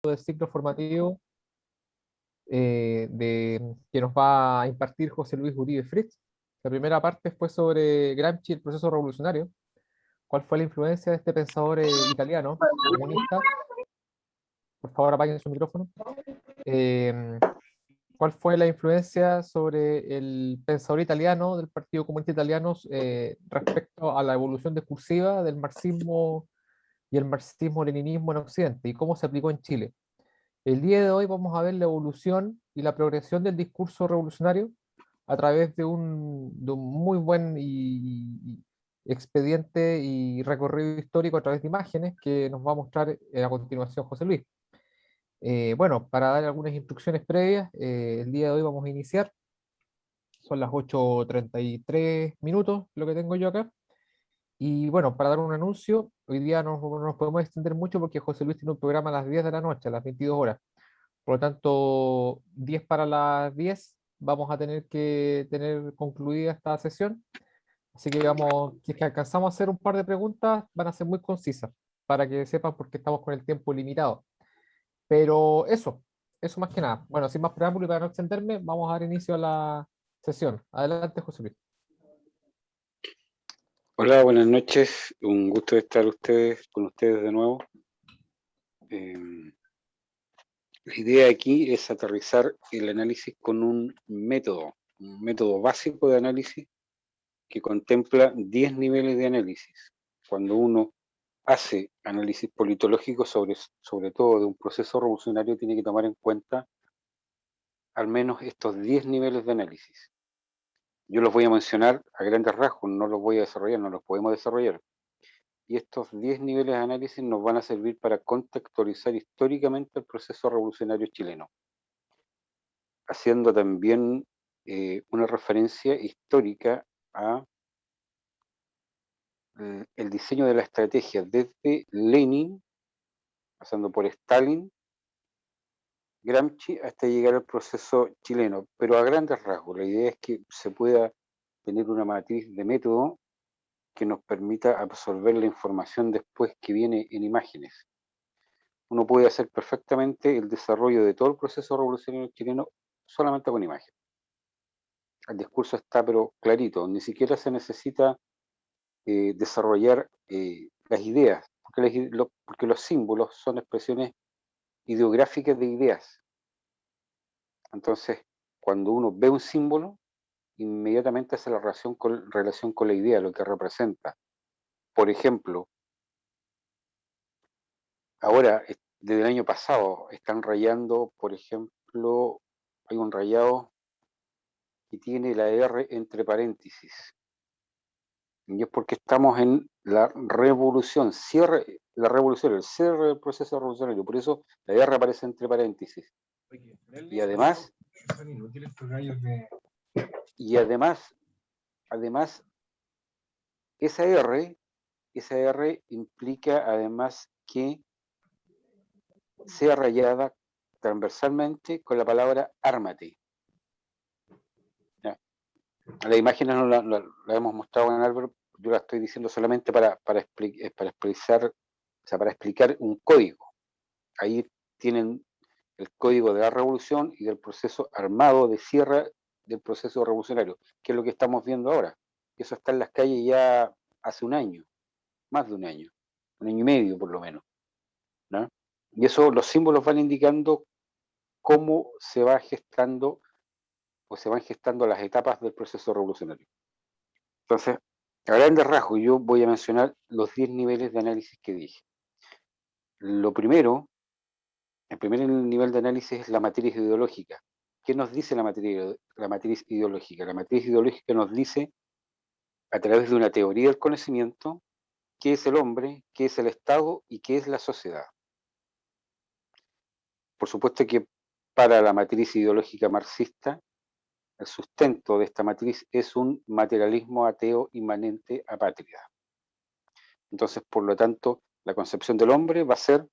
del ciclo formativo que nos va a impartir José Luis Uribe Fritz. La primera parte fue sobre Gramsci y el proceso revolucionario. ¿Cuál fue la influencia de este pensador italiano, comunista? Por favor, apaguen su micrófono. Eh, ¿Cuál fue la influencia sobre el pensador italiano del Partido Comunista Italiano respecto a la evolución discursiva del marxismo y el marxismo-leninismo en Occidente y cómo se aplicó en Chile? El día de hoy vamos a ver la evolución y la progresión del discurso revolucionario a través de un muy buen y expediente y recorrido histórico a través de imágenes que nos va a mostrar a continuación José Luis. Bueno, para dar algunas instrucciones previas, el día de hoy vamos a iniciar. Son las 8:33 minutos lo que tengo yo acá. Y bueno, para dar un anuncio, hoy día no nos podemos extender mucho porque José Luis tiene un programa a las 10 de la noche, a las 22 horas. Por lo tanto, 10 para las 10 vamos a tener que tener concluida esta sesión. Así que vamos, si es que alcanzamos a hacer un par de preguntas, van a ser muy concisas para que sepan por qué estamos con el tiempo limitado. Pero eso más que nada. Bueno, sin más preámbulo y para no extenderme, vamos a dar inicio a la sesión. Adelante, José Luis. Hola, buenas noches. Un gusto estar con ustedes de nuevo. La idea aquí es aterrizar el análisis con un método básico de análisis que contempla 10 niveles de análisis. Cuando uno hace análisis politológico sobre todo de un proceso revolucionario, tiene que tomar en cuenta al menos estos 10 niveles de análisis. Yo los voy a mencionar a grandes rasgos, no los voy a desarrollar, no los podemos desarrollar. Y estos 10 niveles de análisis nos van a servir para contextualizar históricamente el proceso revolucionario chileno, haciendo también una referencia histórica a el diseño de la estrategia desde Lenin, pasando por Stalin, Gramsci, hasta llegar al proceso chileno, pero a grandes rasgos. La idea es que se pueda tener una matriz de método que nos permita absorber la información después que viene en imágenes. Uno puede hacer perfectamente el desarrollo de todo el proceso revolucionario chileno solamente con imagen. El discurso está pero clarito, ni siquiera se necesita desarrollar las ideas, porque los símbolos son expresiones ideográficas de ideas. Entonces, cuando uno ve un símbolo, inmediatamente hace la relación con la idea, lo que representa. Por ejemplo, ahora, desde el año pasado, están rayando, por ejemplo, hay un rayado que tiene la R entre paréntesis. Y es porque estamos en la revolución, el cierre del proceso revolucionario. Por eso la R aparece entre paréntesis. Y además, además esa R implica además que sea rayada transversalmente con la palabra ármate. La imagen no la hemos mostrado en Álvaro, yo la estoy diciendo solamente para explicar un código. Ahí tienen el código de la revolución y del proceso armado de cierre del proceso revolucionario, que es lo que estamos viendo ahora. Eso está en las calles ya hace un año, más de un año y medio por lo menos, ¿no? Y eso, los símbolos van indicando cómo se va gestando o se van gestando las etapas del proceso revolucionario. Entonces, a grandes rasgos, yo voy a mencionar los 10 niveles de análisis que dije. Lo primero, el primer nivel de análisis es la matriz ideológica. ¿Qué nos dice la matriz ideológica? La matriz ideológica nos dice, a través de una teoría del conocimiento, qué es el hombre, qué es el Estado y qué es la sociedad. Por supuesto que para la matriz ideológica marxista, el sustento de esta matriz es un materialismo ateo inmanente apátrida. Entonces, por lo tanto, la concepción del hombre va a ser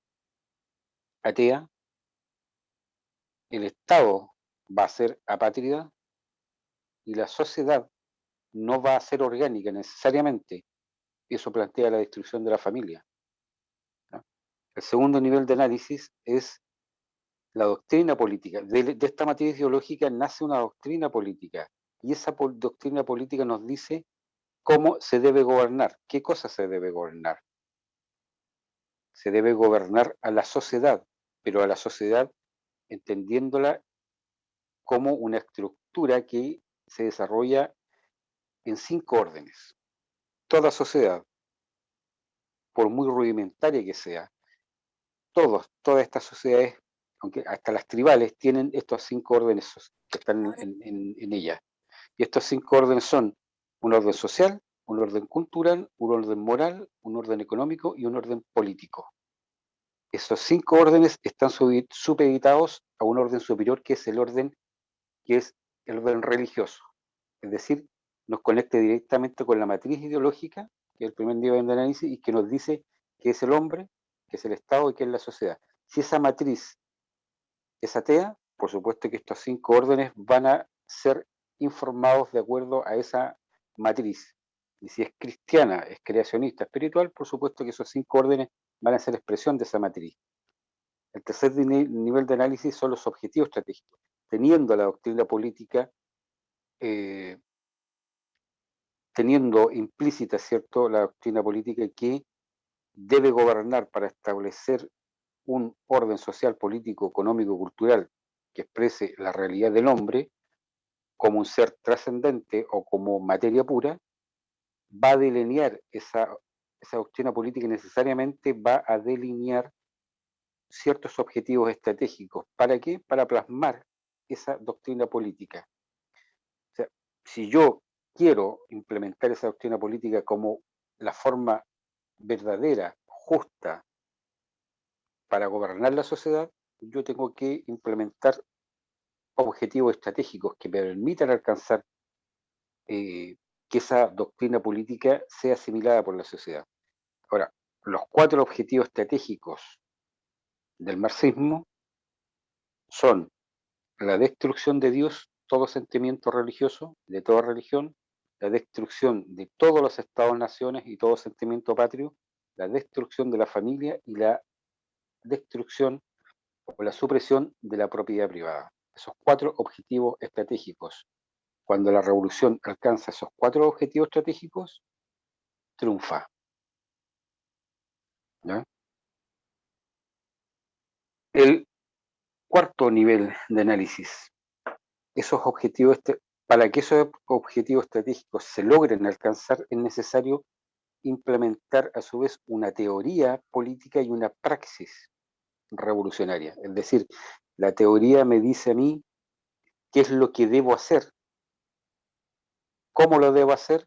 atea, el Estado va a ser apátrida y la sociedad no va a ser orgánica necesariamente. Eso plantea la destrucción de la familia, ¿no? El segundo nivel de análisis es la doctrina política. De esta matriz ideológica nace una doctrina política, y esa doctrina política nos dice cómo se debe gobernar, qué cosa se debe gobernar. Se debe gobernar a la sociedad, pero a la sociedad entendiéndola como una estructura que se desarrolla en 5 órdenes. Toda sociedad, por muy rudimentaria que sea, todas estas sociedades, aunque hasta las tribales, tienen estos 5 órdenes que están en ellas. Y estos 5 órdenes son un orden social, un orden cultural, un orden moral, un orden económico y un orden político. Esos 5 órdenes están supeditados a un orden superior que es el orden religioso. Es decir, nos conecta directamente con la matriz ideológica, que es el primer nivel de análisis, y que nos dice qué es el hombre, qué es el Estado y qué es la sociedad. Si esa matriz es atea, por supuesto que estos 5 órdenes van a ser informados de acuerdo a esa matriz. Y si es cristiana, es creacionista, espiritual, por supuesto que esos 5 órdenes van a ser expresión de esa matriz. El tercer nivel de análisis son los objetivos estratégicos. Teniendo la doctrina política, teniendo implícita, ¿cierto?, la doctrina política que debe gobernar para establecer un orden social, político, económico, cultural que exprese la realidad del hombre como un ser trascendente o como materia pura, va a delinear esa doctrina política y necesariamente va a delinear ciertos objetivos estratégicos. ¿Para qué? Para plasmar esa doctrina política. O sea, si yo quiero implementar esa doctrina política como la forma verdadera, justa, para gobernar la sociedad, yo tengo que implementar objetivos estratégicos que me permitan alcanzar que esa doctrina política sea asimilada por la sociedad. Ahora, los 4 objetivos estratégicos del marxismo son la destrucción de Dios, todo sentimiento religioso, de toda religión, la destrucción de todos los estados-naciones y todo sentimiento patrio, la destrucción de la familia y la destrucción o la supresión de la propiedad privada. Esos 4 objetivos estratégicos. Cuando la revolución alcanza esos 4 objetivos estratégicos, triunfa. ¿Ya? El cuarto nivel de análisis. Esos objetivos, para que esos objetivos estratégicos se logren alcanzar, es necesario implementar a su vez una teoría política y una praxis revolucionaria. Es decir, la teoría me dice a mí qué es lo que debo hacer, cómo lo debo hacer,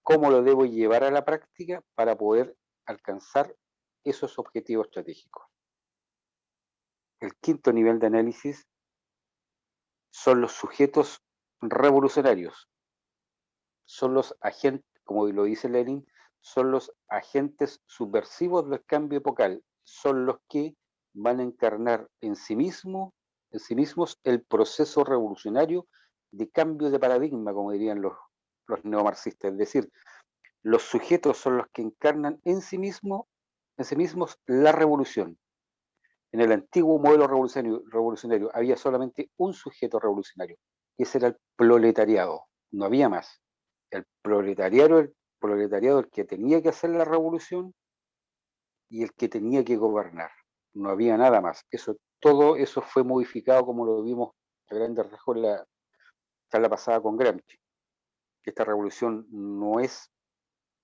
cómo lo debo llevar a la práctica para poder alcanzar esos objetivos estratégicos. El quinto nivel de análisis son los sujetos revolucionarios. Son los agentes, como lo dice Lenin, son los agentes subversivos del cambio epocal. Son los que van a encarnar en sí mismos el proceso revolucionario de cambio de paradigma, como dirían los neomarxistas. Es decir, los sujetos son los que encarnan en sí mismos la revolución. En el antiguo modelo revolucionario había solamente un sujeto revolucionario, y ese era el proletariado, no había más. El proletariado el que tenía que hacer la revolución y el que tenía que gobernar. No había nada más. Todo eso fue modificado, como lo vimos a grandes rasgos en la charla pasada con Gramsci. Esta revolución no es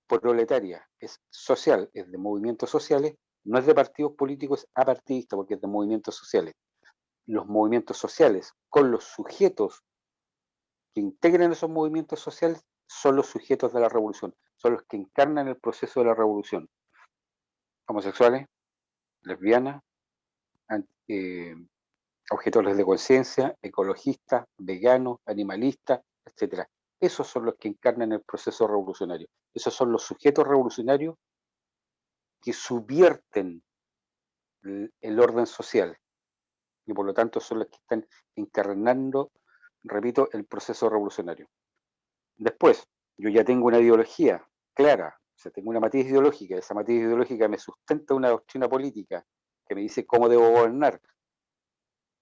proletaria, es social, es de movimientos sociales, no es de partidos políticos apartidistas, porque es de movimientos sociales. Los movimientos sociales con los sujetos que integran esos movimientos sociales son los sujetos de la revolución, son los que encarnan el proceso de la revolución. Homosexuales, lesbianas, objetores de conciencia, ecologistas, veganos, animalistas, etc. Esos son los que encarnan el proceso revolucionario. Esos son los sujetos revolucionarios que subvierten el orden social y por lo tanto son los que están encarnando, repito, el proceso revolucionario. Después, yo ya tengo una ideología clara, o sea, tengo una matriz ideológica, esa matriz ideológica me sustenta una doctrina política que me dice cómo debo gobernar.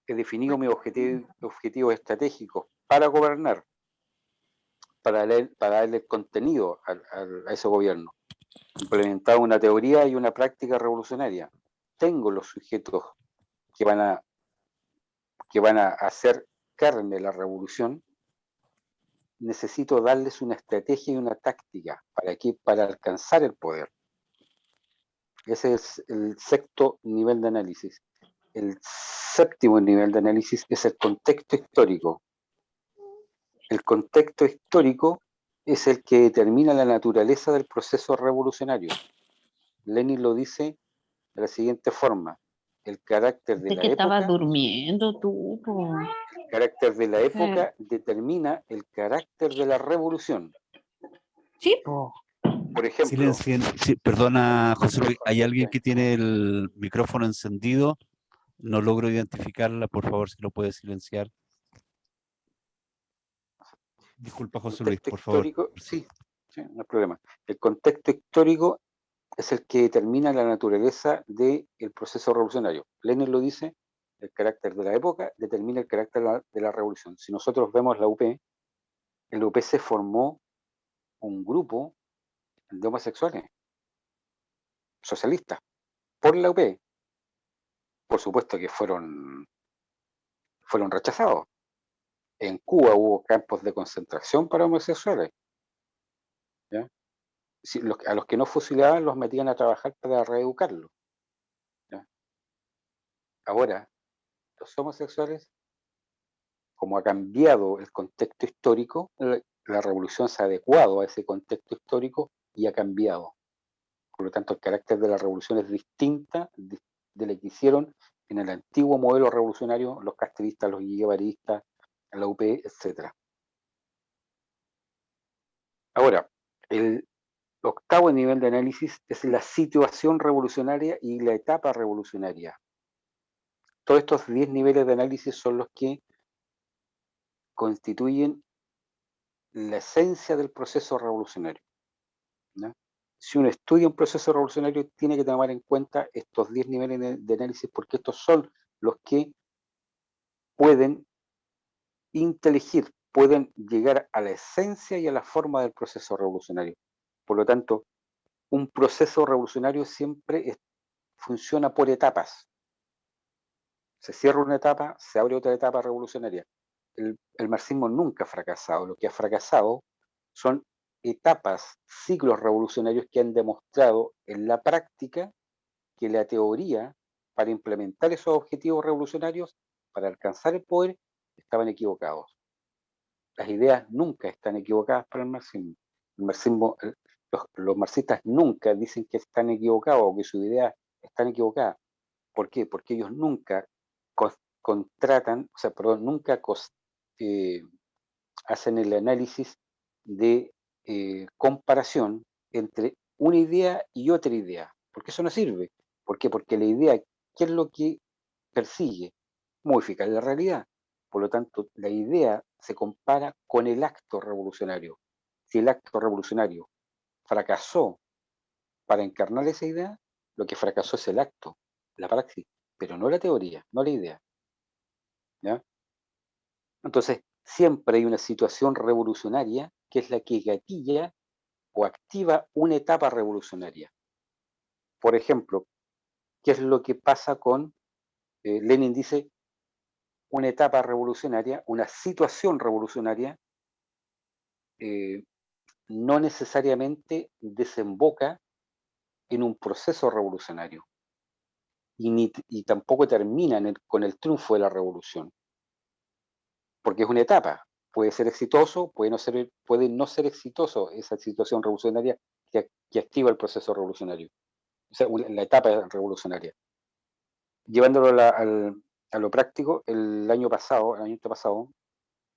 he definido mis objetivos estratégicos para gobernar, para darle contenido a ese gobierno, implementado una teoría y una práctica revolucionaria. Tengo los sujetos que van a hacer carne la revolución. Necesito darles una estrategia y una táctica. ¿Para qué? Para alcanzar el poder. Ese es el sexto nivel de análisis. El séptimo nivel de análisis es el contexto histórico. El contexto histórico es el que determina la naturaleza del proceso revolucionario. Lenin lo dice de la siguiente forma: el carácter de De la que estabas época, durmiendo tú, po. el carácter de la época determina el carácter de la revolución. Sí, po. Por ejemplo, Silencien. Sí, perdona, José Luis, hay alguien que tiene el micrófono encendido. No logro identificarla, por favor, si lo puede silenciar. Disculpa, José Luis, por favor. Sí, no hay problema. El contexto histórico es el que determina la naturaleza del proceso revolucionario. Lenin lo dice: el carácter de la época determina el carácter de la revolución. Si nosotros vemos la UP, en la UP se formó un grupo de homosexuales socialistas por la UP. Por supuesto que fueron rechazados. En Cuba hubo campos de concentración para homosexuales, ¿ya? A los que no fusilaban los metían a trabajar para reeducarlos, ¿ya? Ahora, los homosexuales, como ha cambiado el contexto histórico, la revolución se ha adecuado a ese contexto histórico y ha cambiado. Por lo tanto, el carácter de la revolución es distinta de la que hicieron en el antiguo modelo revolucionario los castristas, los guevaristas, la UP, etc. Ahora, el octavo nivel de análisis es la situación revolucionaria y la etapa revolucionaria. Todos estos 10 niveles de análisis son los que constituyen la esencia del proceso revolucionario, ¿no? Si uno estudia un proceso revolucionario, tiene que tomar en cuenta estos 10 niveles de análisis, porque estos son los que pueden inteligir, pueden llegar a la esencia y a la forma del proceso revolucionario. Por lo tanto, un proceso revolucionario siempre funciona por etapas. Se cierra una etapa, se abre otra etapa revolucionaria. El marxismo nunca ha fracasado. Lo que ha fracasado son etapas, ciclos revolucionarios que han demostrado en la práctica que la teoría para implementar esos objetivos revolucionarios, para alcanzar el poder, estaban equivocados. Las ideas nunca están equivocadas para el marxismo. El marxismo, los marxistas nunca dicen que están equivocados o que sus ideas están equivocadas. ¿Por qué? Porque ellos nunca nunca hacen el análisis de comparación entre una idea y otra idea, porque eso no sirve. ¿Por qué? Porque la idea, ¿qué es lo que persigue? Modificar la realidad. Por lo tanto, la idea se compara con el acto revolucionario. Si el acto revolucionario fracasó para encarnar esa idea, lo que fracasó es el acto, la praxis, pero no la teoría, no la idea, ¿ya? Entonces, siempre hay una situación revolucionaria que es la que gatilla o activa una etapa revolucionaria. Por ejemplo, ¿qué es lo que pasa con, Lenin dice, una etapa revolucionaria, una situación revolucionaria, no necesariamente desemboca en un proceso revolucionario y tampoco termina con el triunfo de la revolución, porque es una etapa. Puede ser exitoso, puede no ser exitoso esa situación revolucionaria que activa el proceso revolucionario, o sea, la etapa revolucionaria. Llevándolo a lo práctico, el año pasado,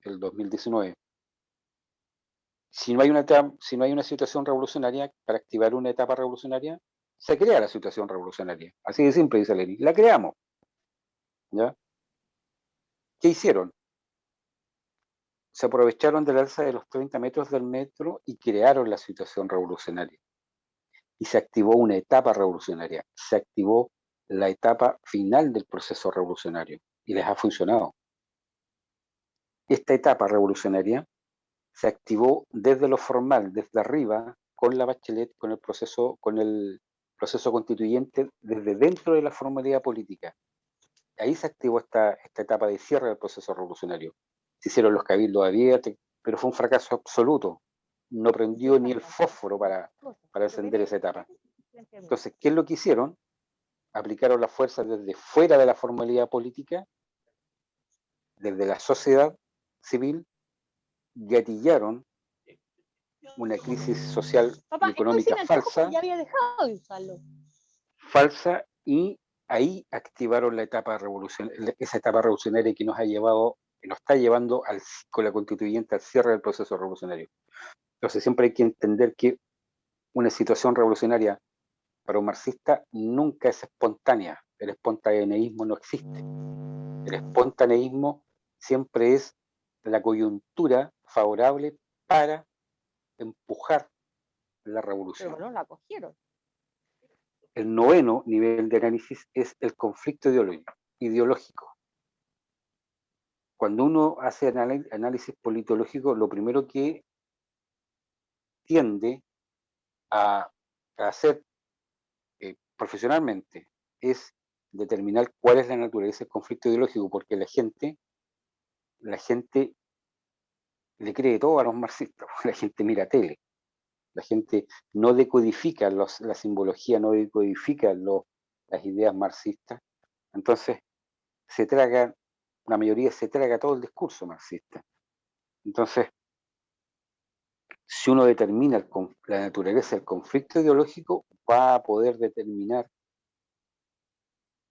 el 2019, si no hay una situación revolucionaria, para activar una etapa revolucionaria, se crea la situación revolucionaria. Así de simple, dice Lenin. La creamos, ¿ya? ¿Qué hicieron? Se aprovecharon del alza de los 30 metros del metro y crearon la situación revolucionaria. Y se activó una etapa revolucionaria. Se activó la etapa final del proceso revolucionario. y les ha funcionado. Esta etapa revolucionaria se activó desde lo formal, desde arriba, con la Bachelet, con el proceso constituyente, desde dentro de la formalidad política. Ahí se activó esta etapa de cierre del proceso revolucionario. Se hicieron los cabildos abiertos, pero fue un fracaso absoluto. No prendió ni el fósforo para encender esa etapa. Entonces, ¿qué es lo que hicieron? Aplicaron las fuerzas desde fuera de la formalidad política, desde la sociedad civil, gatillaron una crisis social y económica falsa, y ahí activaron la etapa esa etapa revolucionaria que nos está llevando con la constituyente al cierre del proceso revolucionario. Entonces siempre hay que entender que una situación revolucionaria para un marxista nunca es espontánea. El espontaneísmo no existe. El espontaneísmo siempre es la coyuntura favorable para empujar la revolución. Pero no la cogieron. El noveno nivel de análisis es el conflicto ideológico. Cuando uno hace análisis politológico, lo primero que tiende a hacer profesionalmente es determinar cuál es la naturaleza del conflicto ideológico, porque la gente le cree todo a los marxistas, la gente mira tele, la gente no decodifica la simbología, no decodifica las ideas marxistas, entonces la mayoría se traga todo el discurso marxista. Entonces, si uno determina la naturaleza del conflicto ideológico, va a poder determinar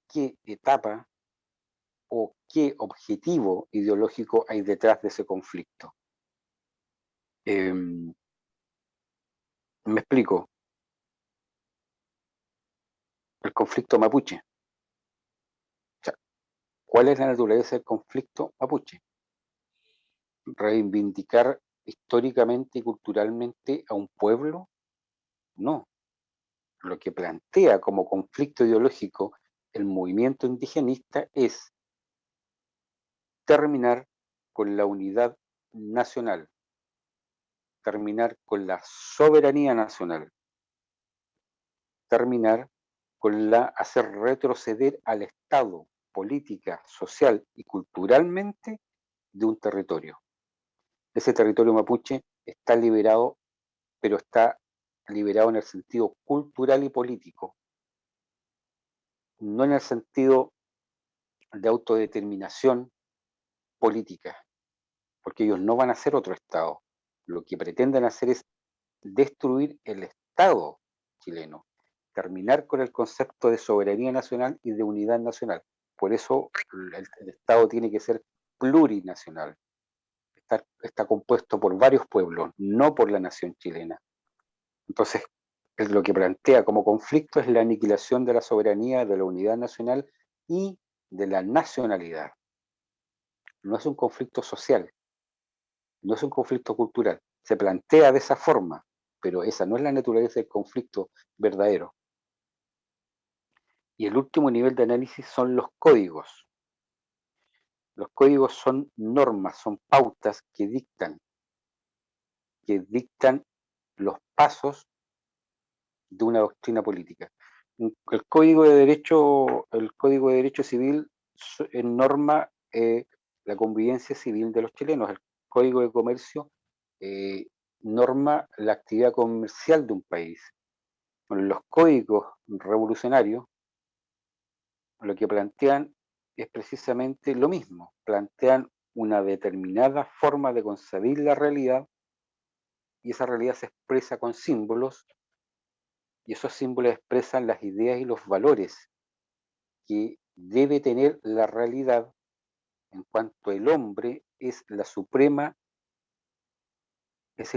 qué etapa o qué objetivo ideológico hay detrás de ese conflicto. Me explico. El conflicto mapuche. O sea, ¿cuál es la naturaleza del conflicto mapuche? ¿Reivindicar históricamente y culturalmente a un pueblo? No. Lo que plantea como conflicto ideológico el movimiento indigenista es terminar con la unidad nacional, terminar con la soberanía nacional, terminar con hacer retroceder al Estado política, social y culturalmente de un territorio. Ese territorio mapuche está liberado, pero está liberado en el sentido cultural y político, no en el sentido de autodeterminación política, porque ellos no van a hacer otro Estado. Lo que pretenden hacer es destruir el Estado chileno, terminar con el concepto de soberanía nacional y de unidad nacional. Por eso el Estado tiene que ser plurinacional. Está compuesto por varios pueblos, no por la nación chilena. Entonces, lo que plantea como conflicto es la aniquilación de la soberanía, de la unidad nacional y de la nacionalidad. No es un conflicto social, no es un conflicto cultural. Se plantea de esa forma, pero esa no es la naturaleza del conflicto verdadero. Y el último nivel de análisis son los códigos. Los códigos son normas, son pautas que dictan los pasos de una doctrina política. El Código de Derecho Civil norma la convivencia civil de los chilenos. El Código de Comercio norma la actividad comercial de un país. Bueno, los códigos revolucionarios lo que plantean es precisamente lo mismo. Plantean una determinada forma de concebir la realidad y esa realidad se expresa con símbolos y esos símbolos expresan las ideas y los valores que debe tener la realidad en cuanto el hombre es el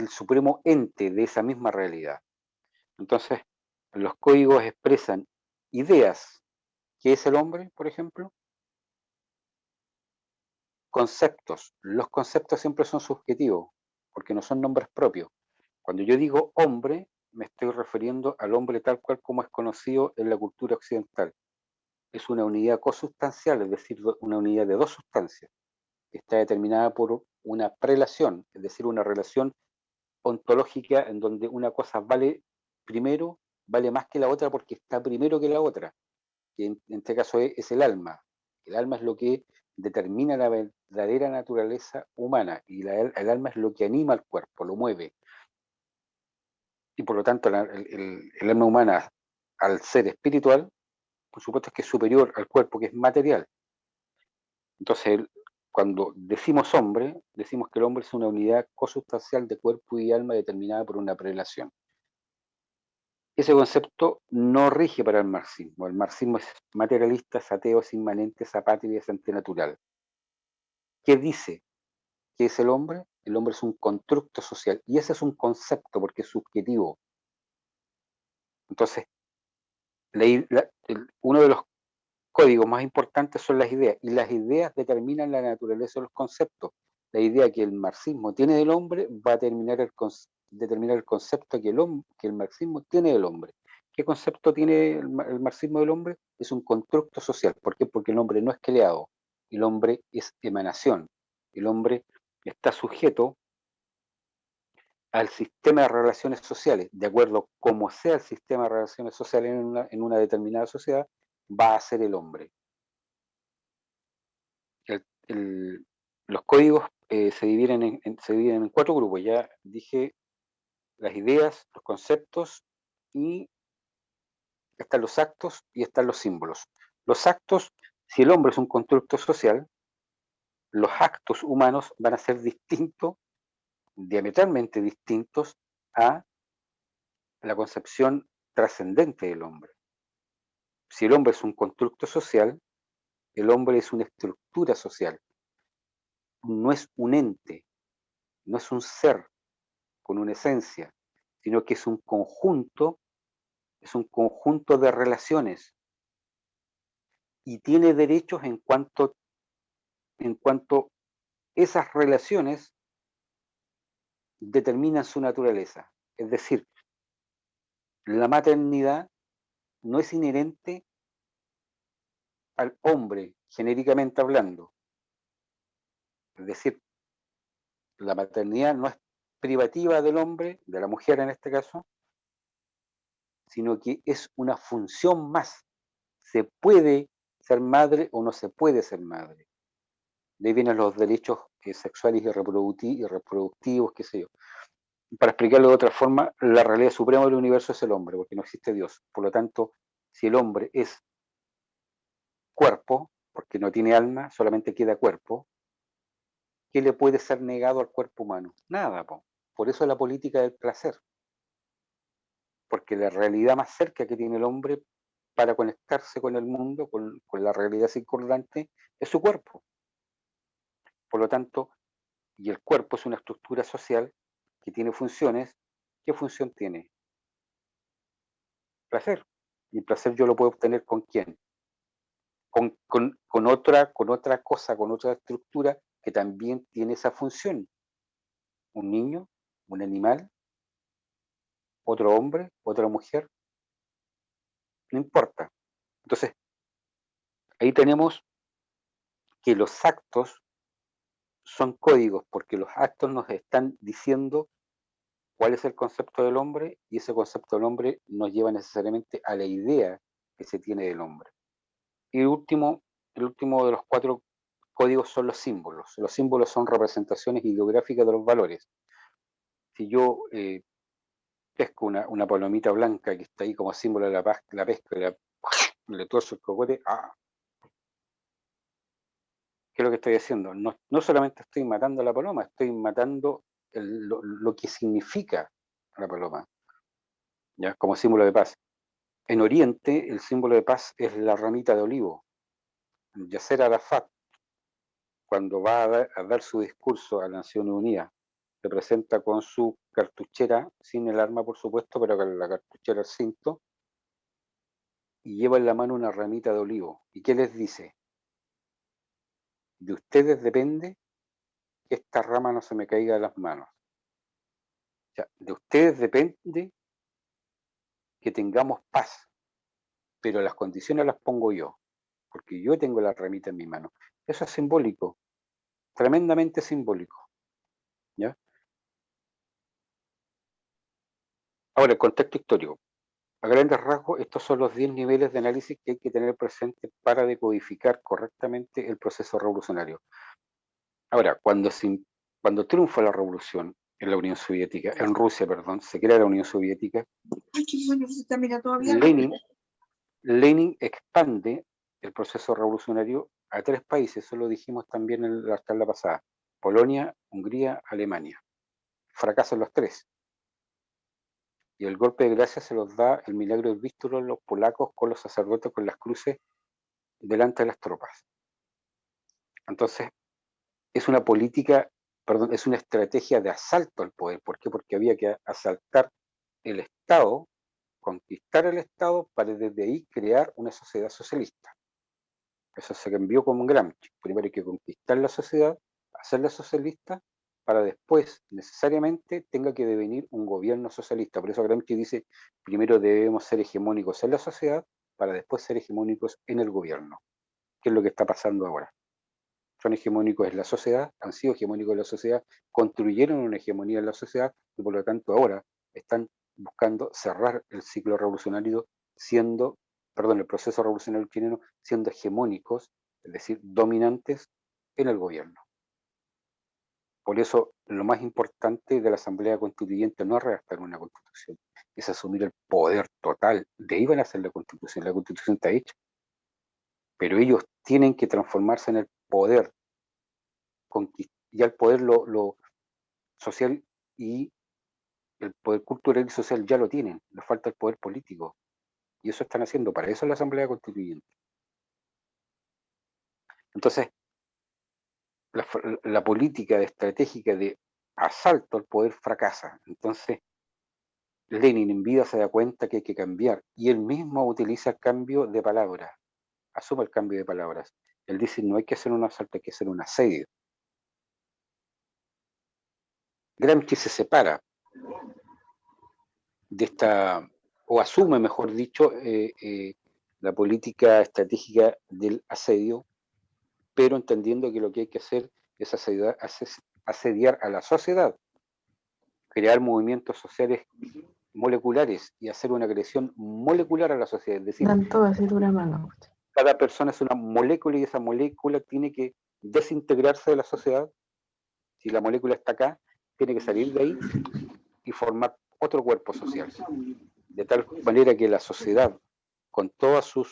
supremo ente de esa misma realidad. Entonces, los códigos expresan ideas. ¿Qué es el hombre, por ejemplo? Conceptos. Los conceptos siempre son subjetivos, porque no son nombres propios. Cuando yo digo hombre, me estoy refiriendo al hombre tal cual como es conocido en la cultura occidental. es una unidad cosustancial, es decir, una unidad de dos sustancias, que está determinada por una prelación, es decir, una relación ontológica en donde una cosa vale primero, vale más que la otra porque está primero que la otra, que en este caso es el alma. El alma es lo que determina la verdadera naturaleza humana y el alma es lo que anima al cuerpo, lo mueve. Y por lo tanto el alma humana, al ser espiritual, por supuesto es que es superior al cuerpo que es material. Entonces, cuando decimos hombre, decimos que el hombre es una unidad cosustancial de cuerpo y alma determinada por una prelación. Ese concepto no rige para el marxismo. El marxismo es materialista, es ateo, es inmanente, es apátrida, es antinatural. ¿Qué dice? ¿Qué es el hombre? El hombre es un constructo social. Y ese es un concepto porque es subjetivo. Entonces, uno de los códigos más importantes son las ideas. Y las ideas determinan la naturaleza de los conceptos. La idea que el marxismo tiene del hombre va a determinar el concepto que el marxismo tiene del hombre. ¿Qué concepto tiene el marxismo del hombre? Es un constructo social. ¿Por qué? Porque el hombre no es creado, el hombre es emanación. El hombre está sujeto al sistema de relaciones sociales. De acuerdo a cómo sea el sistema de relaciones sociales en una determinada sociedad, va a ser el hombre. Los códigos se dividen en cuatro grupos. Ya dije las ideas, los conceptos, y están los actos y están los símbolos. Los actos, si el hombre es un constructo social, los actos humanos van a ser distintos, diametralmente distintos a la concepción trascendente del hombre. Si el hombre es un constructo social, el hombre es una estructura social, no es un ente, no es un ser con una esencia, sino que es un conjunto de relaciones y tiene derechos en cuanto esas relaciones determinan su naturaleza. Es decir, la maternidad no es inherente al hombre, genéricamente hablando. Es decir, la maternidad no es privativa del hombre, de la mujer en este caso, sino que es una función más. Se puede ser madre o no se puede ser madre. De ahí vienen los derechos sexuales y reproductivos, qué sé yo. Para explicarlo de otra forma, la realidad suprema del universo es el hombre, porque no existe Dios. Por lo tanto, si el hombre es cuerpo, porque no tiene alma, solamente queda cuerpo, ¿qué le puede ser negado al cuerpo humano? Nada, po. Por eso la política del placer. Porque la realidad más cerca que tiene el hombre para conectarse con el mundo, con la realidad circundante, es su cuerpo. Por lo tanto, y el cuerpo es una estructura social que tiene funciones. ¿Qué función tiene? Placer. Y el placer yo lo puedo obtener ¿con quién? Con otra cosa, con otra estructura que también tiene esa función. Un niño, un animal, otro hombre, otra mujer, no importa. Entonces, ahí tenemos que los actos son códigos, porque los actos nos están diciendo cuál es el concepto del hombre, y ese concepto del hombre nos lleva necesariamente a la idea que se tiene del hombre. Y el último de los cuatro códigos son los símbolos. Los símbolos son representaciones ideográficas de los valores. Si yo pesco una palomita blanca que está ahí como símbolo de la paz, la pesco y le tuerzo el cocote, ¿qué es lo que estoy haciendo? No solamente estoy matando a la paloma, estoy matando lo que significa la paloma, ¿ya? Como símbolo de paz. En Oriente, el símbolo de paz es la ramita de olivo. Yasser Arafat, cuando va a dar su discurso a las Naciones Unidas, se presenta con su cartuchera, sin el arma por supuesto, pero con la cartuchera al cinto, y lleva en la mano una ramita de olivo. ¿Y qué les dice? De ustedes depende que esta rama no se me caiga de las manos. O sea, de ustedes depende que tengamos paz, pero las condiciones las pongo yo. porque yo tengo la ramita en mi mano. Eso es simbólico, tremendamente simbólico, ¿ya? Ahora, el contexto histórico. A grandes rasgos, estos son los 10 niveles de análisis que hay que tener presentes para decodificar correctamente el proceso revolucionario. Ahora, cuando triunfa la revolución en la Unión Soviética, en Rusia, perdón, se crea la Unión Soviética, Lenin expande el proceso revolucionario a 3 países, eso lo dijimos también en la charla pasada: Polonia, Hungría, Alemania. Fracasan los 3. Y el golpe de gracia se los da el milagro del vístolo los polacos con los sacerdotes con las cruces delante de las tropas. Entonces, es una política, perdón, es una estrategia de asalto al poder. ¿Por qué? Porque había que asaltar el Estado, conquistar el Estado para desde ahí crear una sociedad socialista. Eso se cambió con Gramsci. Primero hay que conquistar la sociedad, hacerla socialista, para después necesariamente tenga que devenir un gobierno socialista. Por eso Gramsci dice, primero debemos ser hegemónicos en la sociedad para después ser hegemónicos en el gobierno, que es lo que está pasando ahora. Son hegemónicos en la sociedad, han sido hegemónicos en la sociedad, construyeron una hegemonía en la sociedad y por lo tanto ahora están buscando cerrar el ciclo revolucionario el proceso revolucionario chileno siendo hegemónicos, es decir, dominantes en el gobierno. Por eso, lo más importante de la Asamblea Constituyente no es redactar una constitución, es asumir el poder total. De ahí van a hacer la constitución está hecha. Pero ellos tienen que transformarse en el poder, ya el poder lo social y el poder cultural y social ya lo tienen, les falta el poder político. Y eso están haciendo, para eso es la Asamblea Constituyente. Entonces, la política estratégica de asalto al poder fracasa. Entonces, Lenin en vida se da cuenta que hay que cambiar y él mismo utiliza el cambio de palabras, asume el cambio de palabras. Él dice, no hay que hacer un asalto, hay que hacer un asedio. Gramsci se separa de esta, o asume, mejor dicho, la política estratégica del asedio, pero entendiendo que lo que hay que hacer es asediar a la sociedad, crear movimientos sociales moleculares y hacer una agresión molecular a la sociedad. Es decir, cada persona es una molécula y esa molécula tiene que desintegrarse de la sociedad. Si la molécula está acá, tiene que salir de ahí y formar otro cuerpo social. De tal manera que la sociedad, con toda su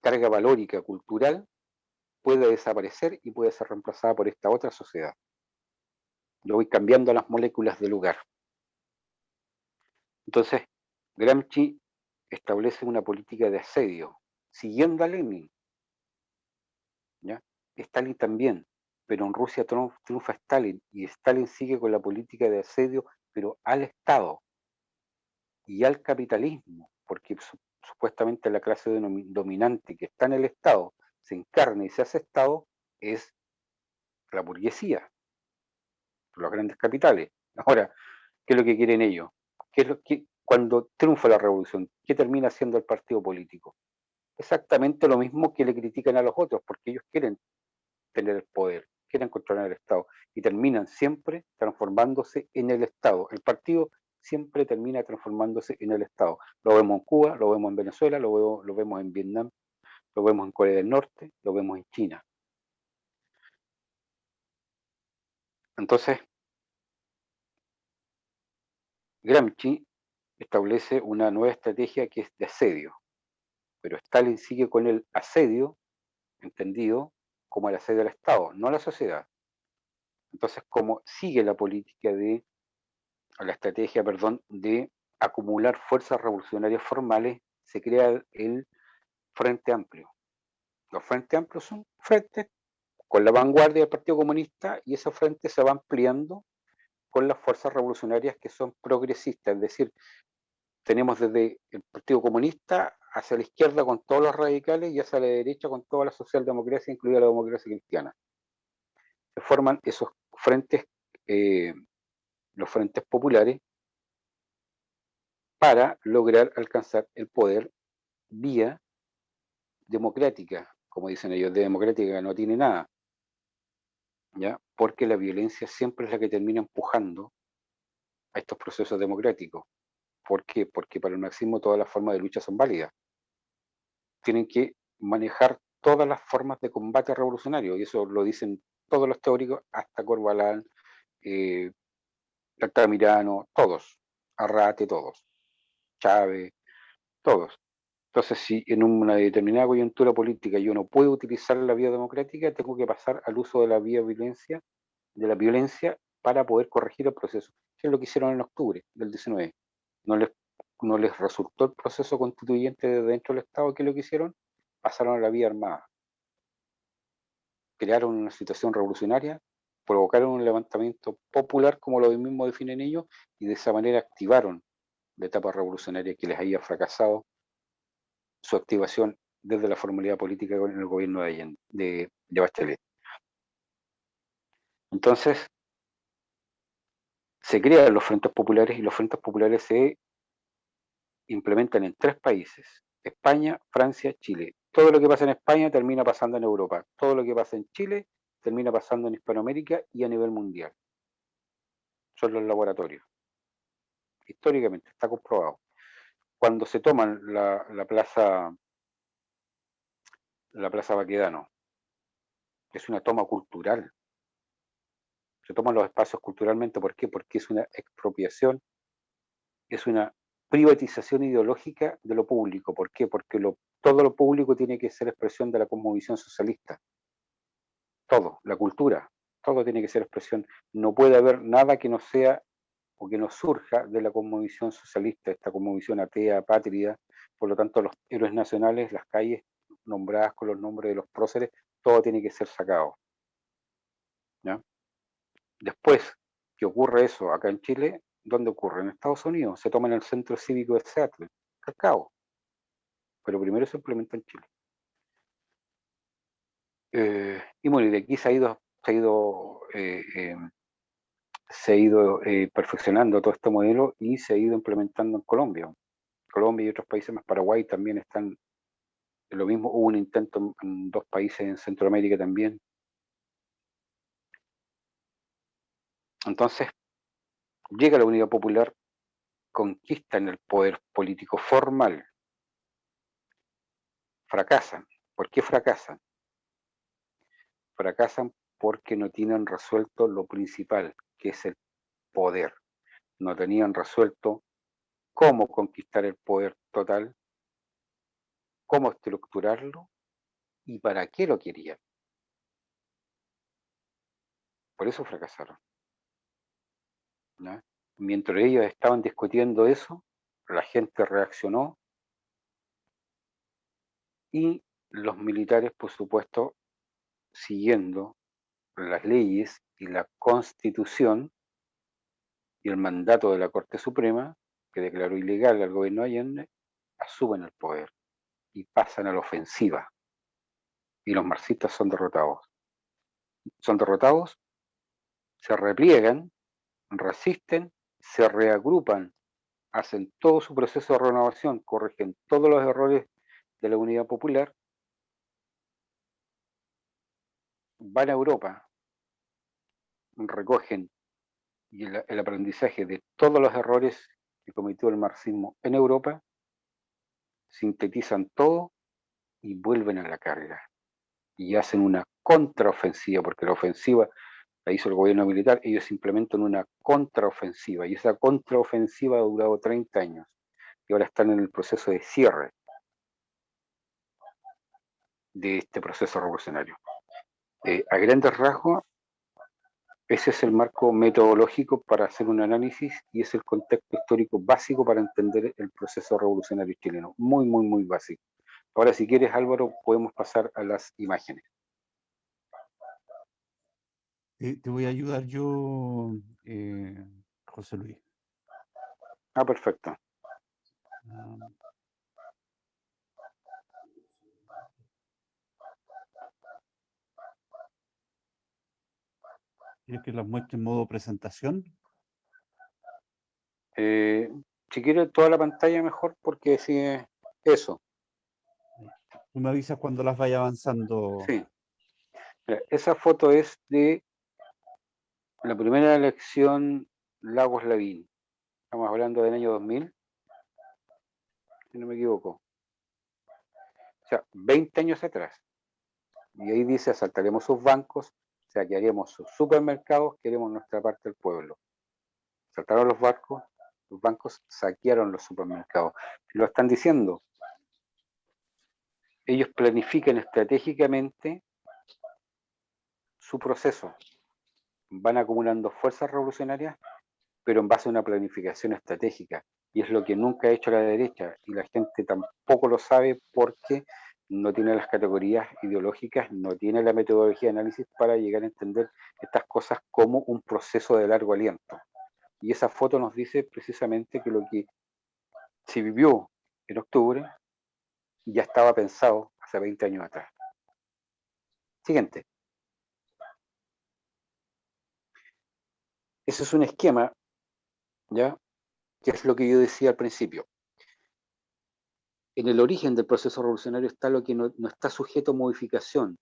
carga valórica, cultural, puede desaparecer y puede ser reemplazada por esta otra sociedad. Yo voy cambiando las moléculas de lugar. Entonces, Gramsci establece una política de asedio, siguiendo a Lenin. ¿Ya? Stalin también, pero en Rusia triunfa Stalin, y Stalin sigue con la política de asedio, pero al Estado y al capitalismo, porque supuestamente la clase dominante que está en el Estado se encarna y se hace Estado es la burguesía, los grandes capitales. Ahora, ¿qué es lo que quieren ellos? ¿Qué es lo que, cuando triunfa la revolución, qué termina haciendo el partido político? Exactamente lo mismo que le critican a los otros, porque ellos quieren tener el poder, quieren controlar el Estado y terminan siempre transformándose en el Estado. El partido siempre termina transformándose en el Estado. Lo vemos en Cuba, lo vemos en Venezuela, lo vemos en Vietnam, lo vemos en Corea del Norte, lo vemos en China. Entonces, Gramsci establece una nueva estrategia que es de asedio, pero Stalin sigue con el asedio entendido como el asedio al Estado, no a la sociedad. Entonces, como sigue la política de, la estrategia, perdón, de acumular fuerzas revolucionarias formales, se crea el Frente Amplio. Los Frentes Amplios son frentes con la vanguardia del Partido Comunista y ese frente se va ampliando con las fuerzas revolucionarias que son progresistas, es decir, tenemos desde el Partido Comunista hacia la izquierda con todos los radicales y hacia la derecha con toda la socialdemocracia, incluida la democracia cristiana. Se forman esos frentes, los frentes populares, para lograr alcanzar el poder vía democrática, como dicen ellos, de democrática no tiene nada, ¿ya? Porque la violencia siempre es la que termina empujando a estos procesos democráticos. ¿Por qué? Porque para el marxismo todas las formas de lucha son válidas. Tienen que manejar todas las formas de combate revolucionario, y eso lo dicen todos los teóricos, hasta Corvalán, Altamirano, todos, Arrate, todos, Chávez, todos. Entonces, si en una determinada coyuntura política yo no puedo utilizar la vía democrática, tengo que pasar al uso de la violencia para poder corregir el proceso. Que es lo que hicieron en octubre del 19. No les resultó el proceso constituyente desde dentro del Estado. ¿Qué es lo que hicieron? Pasaron a la vía armada. Crearon una situación revolucionaria, provocaron un levantamiento popular, como lo mismo definen ellos, y de esa manera activaron la etapa revolucionaria que les había fracasado su activación desde la formalidad política en el gobierno de Bachelet. Entonces, se crean los frentes populares, y los frentes populares se implementan en 3 países: España, Francia, Chile. Todo lo que pasa en España termina pasando en Europa. Todo lo que pasa en Chile termina pasando en Hispanoamérica y a nivel mundial. Son los laboratorios. Históricamente está comprobado. Cuando se toman la plaza Baquedano, es una toma cultural. Se toman los espacios culturalmente. ¿Por qué? Porque es una expropiación, es una privatización ideológica de lo público. ¿Por qué? Porque todo lo público tiene que ser expresión de la cosmovisión socialista. Todo, la cultura, todo tiene que ser expresión. No puede haber nada que no sea o que no surja de la cosmovisión socialista, esta cosmovisión atea, patria. Por lo tanto, los héroes nacionales, las calles nombradas con los nombres de los próceres, todo tiene que ser sacado, ¿ya? Después que ocurre eso acá en Chile, ¿dónde ocurre? En Estados Unidos. Se toma en el centro cívico de Seattle, Cacao. Pero primero se implementa en Chile. Y bueno, y de aquí se ha ido perfeccionando todo este modelo y se ha ido implementando en Colombia. Colombia y otros países más, Paraguay también están en lo mismo. Hubo un intento en 2 países en Centroamérica también. Entonces, llega la Unidad Popular, conquistan el poder político formal, fracasan. ¿Por qué fracasan? Fracasan porque no tienen resuelto lo principal, que es el poder. No tenían resuelto cómo conquistar el poder total, cómo estructurarlo y para qué lo querían. Por eso fracasaron, ¿no? Mientras ellos estaban discutiendo eso, la gente reaccionó y los militares, por supuesto, siguiendo las leyes y la Constitución y el mandato de la Corte Suprema, que declaró ilegal al gobierno de Allende, asumen el poder y pasan a la ofensiva. Y los marxistas son derrotados. Son derrotados, se repliegan, resisten, se reagrupan, hacen todo su proceso de renovación, corrigen todos los errores de la Unidad Popular, van a Europa, recogen el aprendizaje de todos los errores que cometió el marxismo en Europa, sintetizan todo y vuelven a la carga. Y hacen una contraofensiva, porque la ofensiva la hizo el gobierno militar, ellos implementan una contraofensiva, y esa contraofensiva ha durado 30 años, y ahora están en el proceso de cierre de este proceso revolucionario. A grandes rasgos, ese es el marco metodológico para hacer un análisis y es el contexto histórico básico para entender el proceso revolucionario chileno. Muy, muy, muy básico. Ahora, si quieres, Álvaro, podemos pasar a las imágenes. Te voy a ayudar yo, José Luis. Ah, perfecto. Um, ¿Quieres que las muestre en modo presentación? Si quieres toda la pantalla mejor, porque si eso. Tú me avisas cuando las vaya avanzando. Sí. Mira, esa foto es de la primera elección Lagos Lavín. Estamos hablando del año 2000, si no me equivoco. O sea, 20 años atrás. Y ahí dice, asaltaremos sus bancos, saquearemos sus supermercados, queremos nuestra parte del pueblo. Saltaron los bancos saquearon los supermercados. Lo están diciendo. Ellos planifican estratégicamente su proceso. Van acumulando fuerzas revolucionarias, pero en base a una planificación estratégica. Y es lo que nunca ha hecho la derecha. Y la gente tampoco lo sabe porque no tiene las categorías ideológicas, no tiene la metodología de análisis para llegar a entender estas cosas como un proceso de largo aliento. Y esa foto nos dice precisamente que lo que se vivió en octubre ya estaba pensado hace 20 años atrás. Siguiente. Ese es un esquema, ¿ya? Que es lo que yo decía al principio. En el origen del proceso revolucionario está lo que no está sujeto a modificación,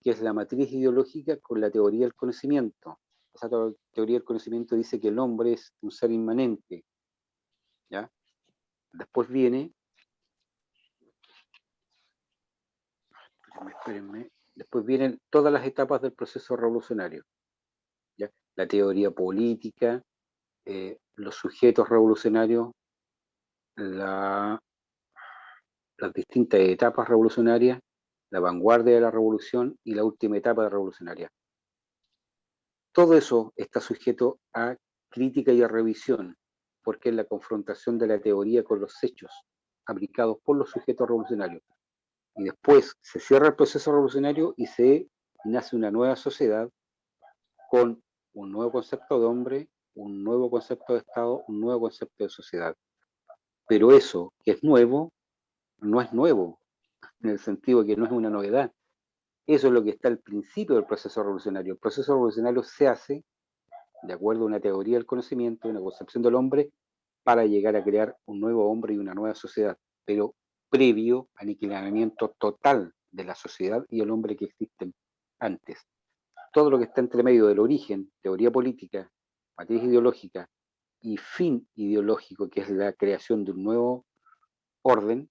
que es la matriz ideológica con la teoría del conocimiento. Esa teoría del conocimiento dice que el hombre es un ser inmanente, ¿ya? Después vienen todas las etapas del proceso revolucionario, ¿ya? La teoría política, los sujetos revolucionarios, las distintas etapas revolucionarias, la vanguardia de la revolución y la última etapa revolucionaria. Todo eso está sujeto a crítica y a revisión, porque es la confrontación de la teoría con los hechos aplicados por los sujetos revolucionarios. Y después se cierra el proceso revolucionario y se nace una nueva sociedad con un nuevo concepto de hombre, un nuevo concepto de Estado, un nuevo concepto de sociedad. Pero eso que es nuevo, no es nuevo, en el sentido de que no es una novedad. Eso es lo que está al principio del proceso revolucionario. El proceso revolucionario se hace de acuerdo a una teoría del conocimiento, una concepción del hombre, para llegar a crear un nuevo hombre y una nueva sociedad, pero previo al aniquilamiento total de la sociedad y el hombre que existen antes. Todo lo que está entre medio del origen, teoría política, matriz ideológica y fin ideológico, que es la creación de un nuevo orden,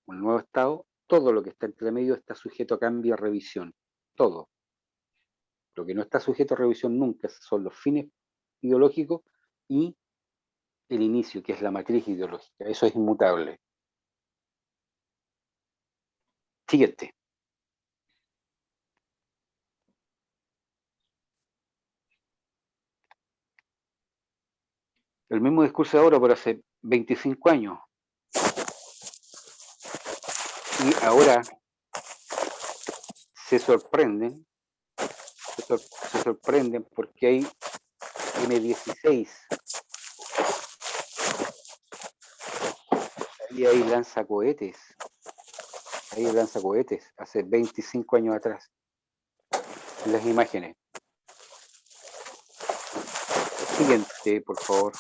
un nuevo Estado, todo lo que está entre medio está sujeto a cambio y a revisión. Todo. Lo que no está sujeto a revisión nunca son los fines ideológicos y el inicio, que es la matriz ideológica. Eso es inmutable. Siguiente. El mismo discurso de ahora, por hace 25 años. Y ahora se sorprenden porque hay M16 y hay lanzacohetes. Hace 25 años atrás. Las imágenes. Siguiente, por favor.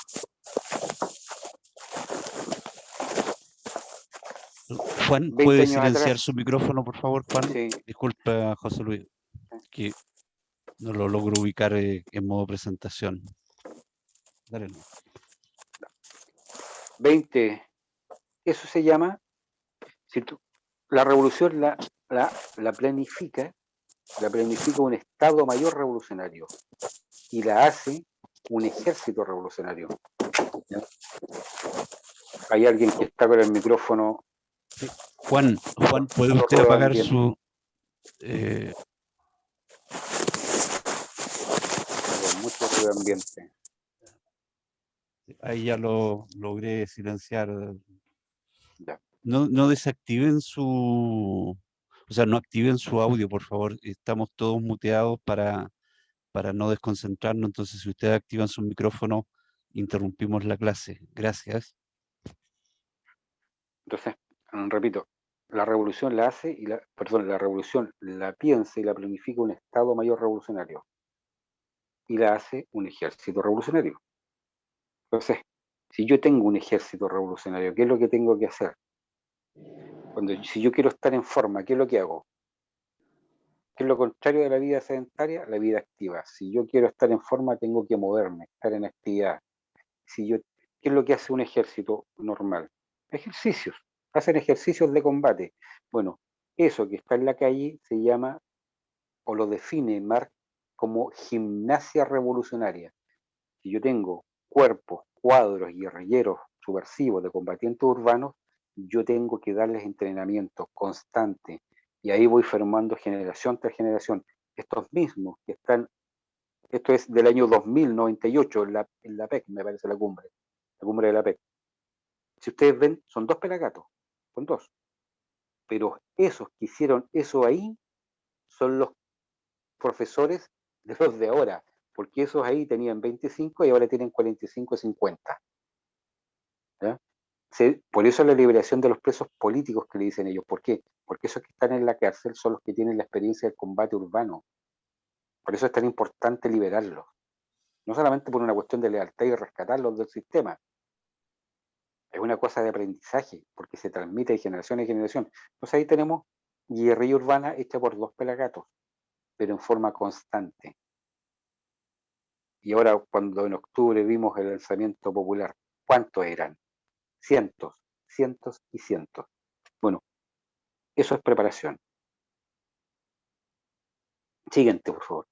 Juan, 20 ¿puede años silenciar atrás. su micrófono, por favor, Juan? Sí. Disculpa, José Luis, que no lo logro ubicar en modo presentación. Dale. 20. Eso se llama, la revolución la planifica un Estado Mayor revolucionario y la hace un ejército revolucionario. ¿Ya? Hay alguien que está con el micrófono. Juan, ¿puede usted apagar su... mucho ruido ambiente. Ahí ya lo logré silenciar. Ya. No desactiven su... O sea, no activen su audio, por favor. Estamos todos muteados para no desconcentrarnos. Entonces, si ustedes activan su micrófono, interrumpimos la clase. Gracias. Entonces, repito, la revolución la piensa y la planifica un Estado Mayor revolucionario y la hace un ejército revolucionario. Entonces, si yo tengo un ejército revolucionario, ¿qué es lo que tengo que hacer? Si yo quiero estar en forma, ¿qué es lo que hago? ¿Qué es lo contrario de la vida sedentaria? La vida activa. Si yo quiero estar en forma, tengo que moverme, estar en actividad. ¿Qué es lo que hace un ejército normal? Ejercicios. Hacen ejercicios de combate. Bueno, eso que está en la calle se llama, o lo define Marx, como gimnasia revolucionaria. Si yo tengo cuerpos, cuadros, guerrilleros, subversivos, de combatientes urbanos, yo tengo que darles entrenamiento constante. Y ahí voy formando generación tras generación. Estos mismos que están, esto es del año 2098, en la PEC, me parece la cumbre de la PEC. Si ustedes ven, son 2 pelagatos, son 2. Pero esos que hicieron eso ahí son los profesores de los de ahora, porque esos ahí tenían 25 y ahora tienen 45 y 50. ¿Ya? Por eso la liberación de los presos políticos que le dicen ellos. ¿Por qué? Porque esos que están en la cárcel son los que tienen la experiencia del combate urbano. Por eso es tan importante liberarlos. No solamente por una cuestión de lealtad y rescatarlos del sistema. Es una cosa de aprendizaje, porque se transmite de generación en generación. Entonces ahí tenemos guerrilla urbana hecha por 2 pelagatos, pero en forma constante. Y ahora, cuando en octubre vimos el lanzamiento popular, ¿cuántos eran? Cientos, cientos y cientos. Bueno, eso es preparación. Siguiente, por favor.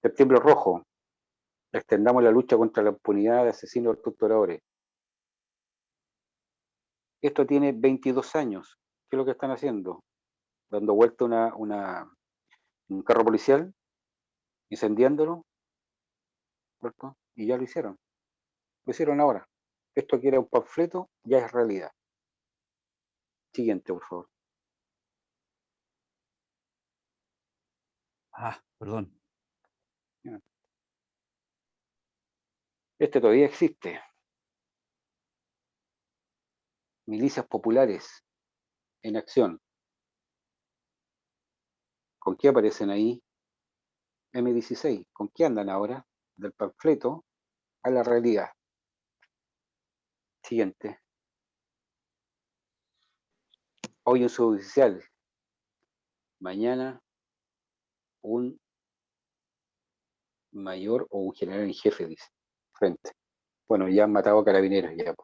Septiembre Rojo. Extendamos la lucha contra la impunidad de asesinos y torturadores. Esto tiene 22 años. ¿Qué es lo que están haciendo? Dando vuelta un carro policial, incendiándolo, ¿cierto? Y ya lo hicieron. Lo hicieron ahora. Esto que era un panfleto ya es realidad. Siguiente, por favor. Perdón. Este todavía existe. Milicias populares en acción. ¿Con qué aparecen ahí? M16. ¿Con qué andan ahora? Del panfleto a la realidad. Siguiente. Hoy un suboficial. Mañana un mayor o un general en jefe, dice. Frente. Bueno, ya han matado a carabineros ya.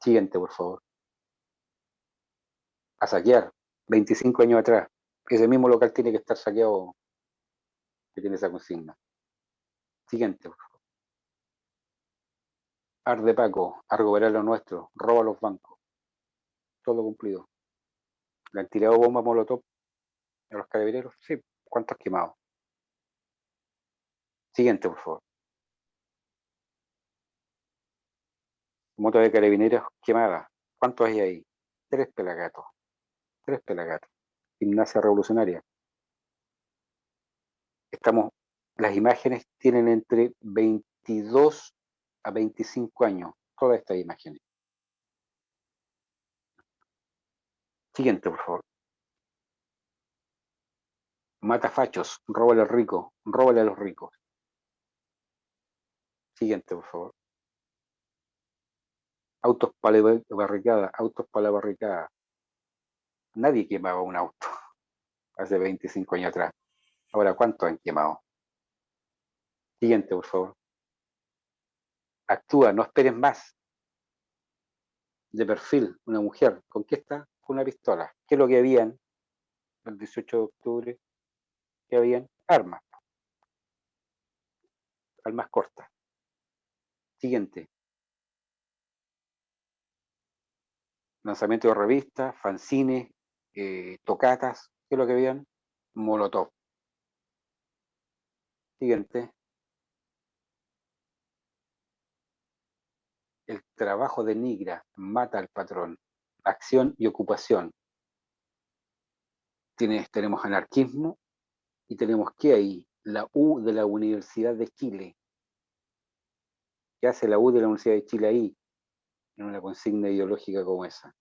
Siguiente, por favor. A saquear. 25 años atrás. Ese mismo local tiene que estar saqueado, que tiene esa consigna. Siguiente, por favor. Arde Paco, Argo lo nuestro, roba los bancos. Todo cumplido. ¿Le han tirado bomba molotov a los carabineros? Sí. ¿Cuántos quemados? Siguiente, por favor. Moto de carabineros quemada. ¿Cuántos hay ahí? 3 pelagatos. 3 pelagatos. Gimnasia revolucionaria. Las imágenes tienen entre 22 a 25 años. Todas estas imágenes. Siguiente, por favor. Mata fachos, róbale al rico, róbale a los ricos. Siguiente, por favor. Autos para la barricada, autos para la barricada. Nadie quemaba un auto hace 25 años atrás. Ahora, ¿cuántos han quemado? Siguiente, por favor. Actúa, no esperes más. De perfil, una mujer. ¿Con qué está? Con una pistola. ¿Qué es lo que habían el 18 de octubre? ¿Qué habían? Armas. Armas cortas. Siguiente. Lanzamiento de revistas, fanzines, tocatas. ¿Qué es lo que habían? Molotov. Siguiente. El trabajo denigra, mata al patrón. Acción y ocupación. Tenemos anarquismo y tenemos ¿qué ahí? La U de la Universidad de Chile. ¿Qué hace la U de la Universidad de Chile ahí? En una consigna ideológica como esa.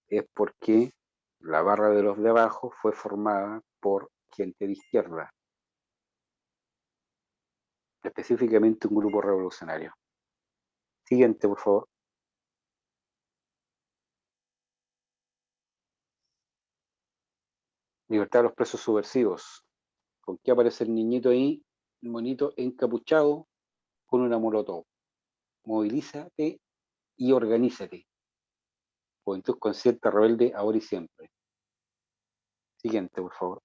Es porque la barra de los de abajo fue formada por gente de izquierda, específicamente un grupo revolucionario. Siguiente, por favor. Libertad de los presos subversivos. ¿Con qué aparece el niñito ahí? El monito encapuchado con una molotov. Movilízate y organízate. Juventud consciente, rebelde, ahora y siempre. Siguiente, por favor.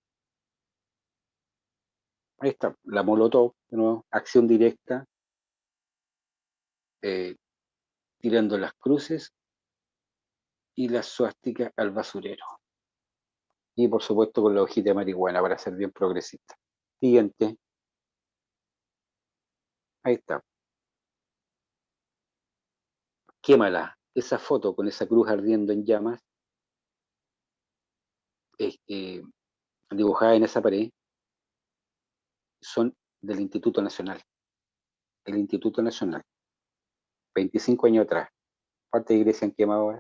Ahí está, la molotov, de nuevo, acción directa, tirando las cruces y la suástica al basurero. Y por supuesto con la hojita de marihuana para ser bien progresista. Siguiente. Ahí está. Quémala. Esa foto con esa cruz ardiendo en llamas, dibujada en esa pared, son del Instituto Nacional. El Instituto Nacional. 25 años atrás. ¿Cuántas iglesias han quemado ahora?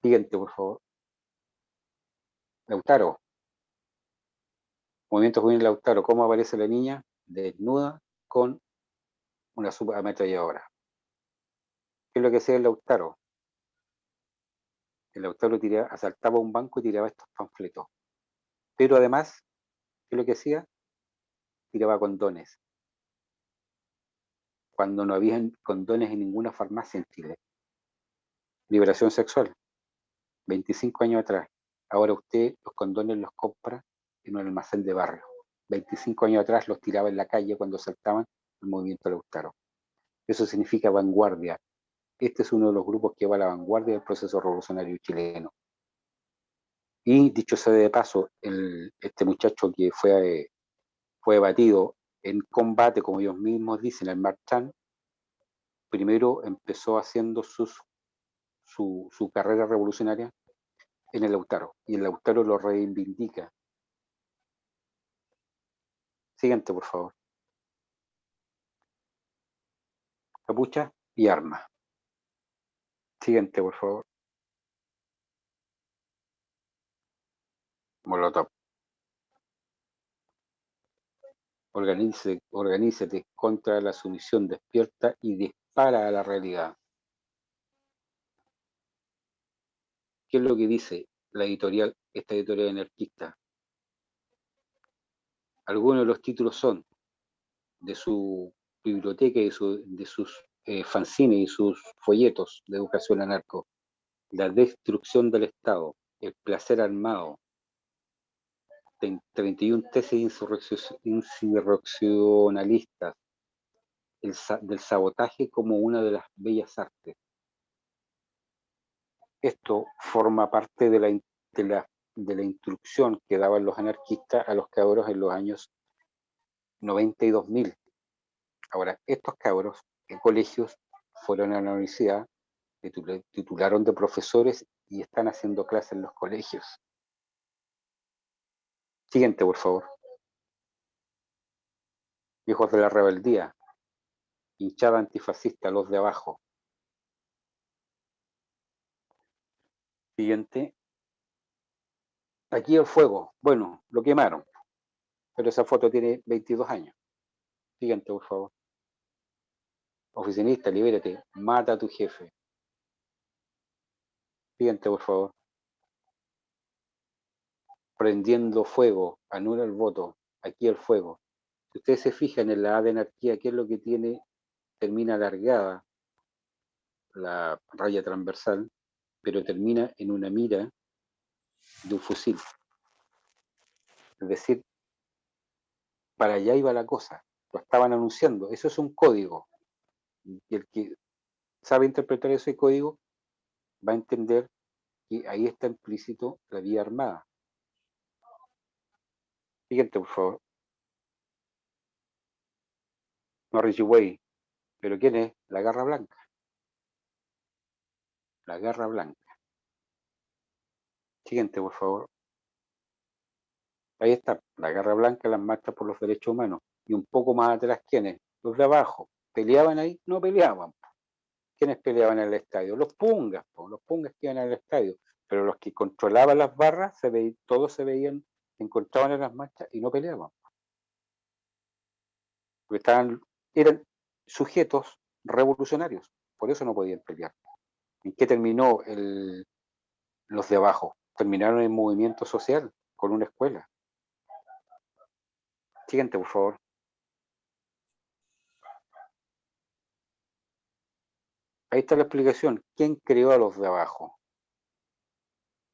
Siguiente, por favor. Lautaro. Movimiento Juvenil Lautaro. ¿Cómo aparece la niña? Desnuda con una subametralladora. ¿Qué es lo que hacía el Lautaro? El Lautaro asaltaba un banco y tiraba estos panfletos. Pero además, ¿qué es lo que hacía? Tiraba condones. Cuando no había condones en ninguna farmacia en Chile. Liberación sexual. 25 años atrás. Ahora usted los condones los compra en un almacén de barrio. 25 años atrás los tiraba en la calle cuando saltaban el movimiento Lautaro. Eso significa vanguardia. Este es uno de los grupos que va a la vanguardia del proceso revolucionario chileno. Y dicho sea de paso, este muchacho que fue abatido en combate, como ellos mismos dicen, el Marchán, primero empezó haciendo su carrera revolucionaria en el Lautaro, y el Lautaro lo reivindica. Siguiente, por favor. Capucha y arma. Siguiente, por favor. Molotov. Organízate contra la sumisión, despierta y dispara a la realidad. ¿Qué es lo que dice esta editorial anarquista? Algunos de los títulos son de su biblioteca y de sus fanzines y sus folletos de educación anarco. La destrucción del Estado, el placer armado, 31 tesis insurreccionalistas, del sabotaje como una de las bellas artes. Esto forma parte de la instrucción que daban los anarquistas a los cabros en los años 90 y 2000. Ahora, estos cabros en colegios fueron a la universidad, titularon de profesores y están haciendo clases en los colegios. Siguiente, por favor. Hijos de la rebeldía, hinchada antifascista, los de abajo. Siguiente. Aquí el fuego. Bueno, lo quemaron, pero esa foto tiene 22 años. Siguiente, por favor. Oficinista, libérate, mata a tu jefe. Siguiente, por favor. Prendiendo fuego, anula el voto. Aquí el fuego. Si ustedes se fijan en la A de anarquía, ¿qué es lo que tiene? Termina alargada la raya transversal, pero termina en una mira de un fusil. Es decir, para allá iba la cosa. Lo estaban anunciando. Eso es un código. Y el que sabe interpretar ese código va a entender que ahí está implícito la vía armada. Siguiente, por favor. No Richie Way. ¿Pero quién es? La Garra Blanca. La Garra Blanca. Siguiente, por favor. Ahí está, la Garra Blanca, las marchas por los derechos humanos. Y un poco más atrás, ¿quiénes? Los de abajo. ¿Peleaban ahí? No peleaban. ¿Quiénes peleaban en el estadio? Los pungas que iban al estadio. Pero los que controlaban las barras, todos se encontraban en las marchas y no peleaban. Porque eran sujetos revolucionarios. Por eso no podían pelear. ¿En qué terminó los de abajo? terminaron en movimiento social con una escuela. Siguiente, por favor. Ahí está la explicación. ¿Quién creó a los de abajo?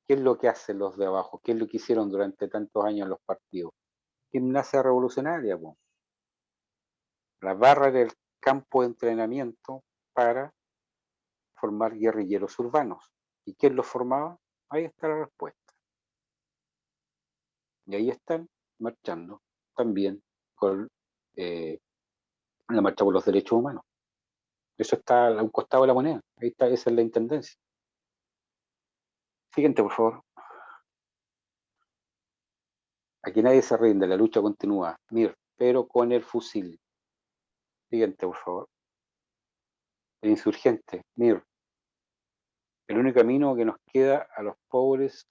¿Qué es lo que hacen los de abajo? ¿Qué es lo que hicieron durante tantos años los partidos? Gimnasia revolucionaria, po. La barra del campo de entrenamiento para formar guerrilleros urbanos. ¿Y quién los formaba? Ahí está la respuesta. Y ahí están marchando también con la marcha por los derechos humanos. Eso está a un costado de la moneda. Ahí está, esa es la intendencia. Siguiente, por favor. Aquí nadie se rinde, la lucha continúa. Mir, pero con el fusil. Siguiente, por favor. El insurgente, Mir. El único camino que nos queda a los pobres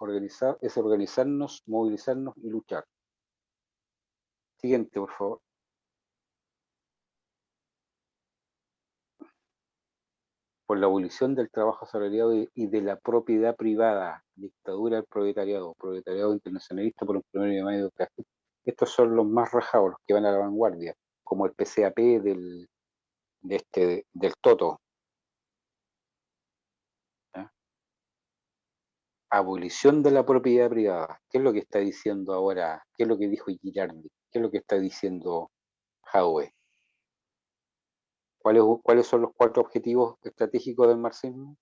es organizarnos, movilizarnos y luchar. Siguiente, por favor. Por la abolición del trabajo asalariado y de la propiedad privada, dictadura del proletariado, proletariado internacionalista por un 1 de mayo de octubre. Estos son los más rajados, los que van a la vanguardia, como el PCAP del Toto. ¿Ya? Abolición de la propiedad privada. ¿Qué es lo que está diciendo ahora? ¿Qué es lo que dijo Girardi? ¿Qué es lo que está diciendo Jadwe? ¿Cuáles son los 4 objetivos estratégicos del marxismo?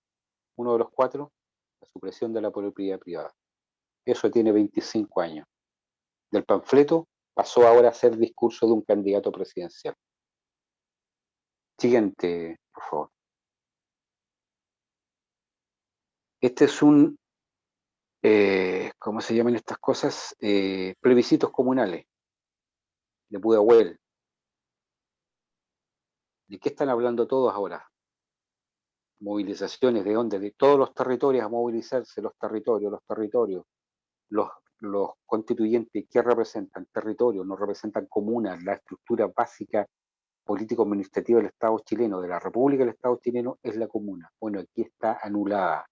Uno de los 4, la supresión de la propiedad privada. Eso tiene 25 años. Del panfleto pasó ahora a ser discurso de un candidato presidencial. Siguiente, por favor. Este es un, ¿cómo se llaman estas cosas? Plebiscitos comunales de Pudahuel. ¿De qué están hablando todos ahora? Movilizaciones, ¿de dónde? De todos los territorios a movilizarse, los territorios. Los constituyentes, ¿qué representan? Territorios, no representan comunas, la estructura básica político-administrativa del Estado chileno, de la República del Estado chileno, es la comuna. Bueno, aquí está anulada.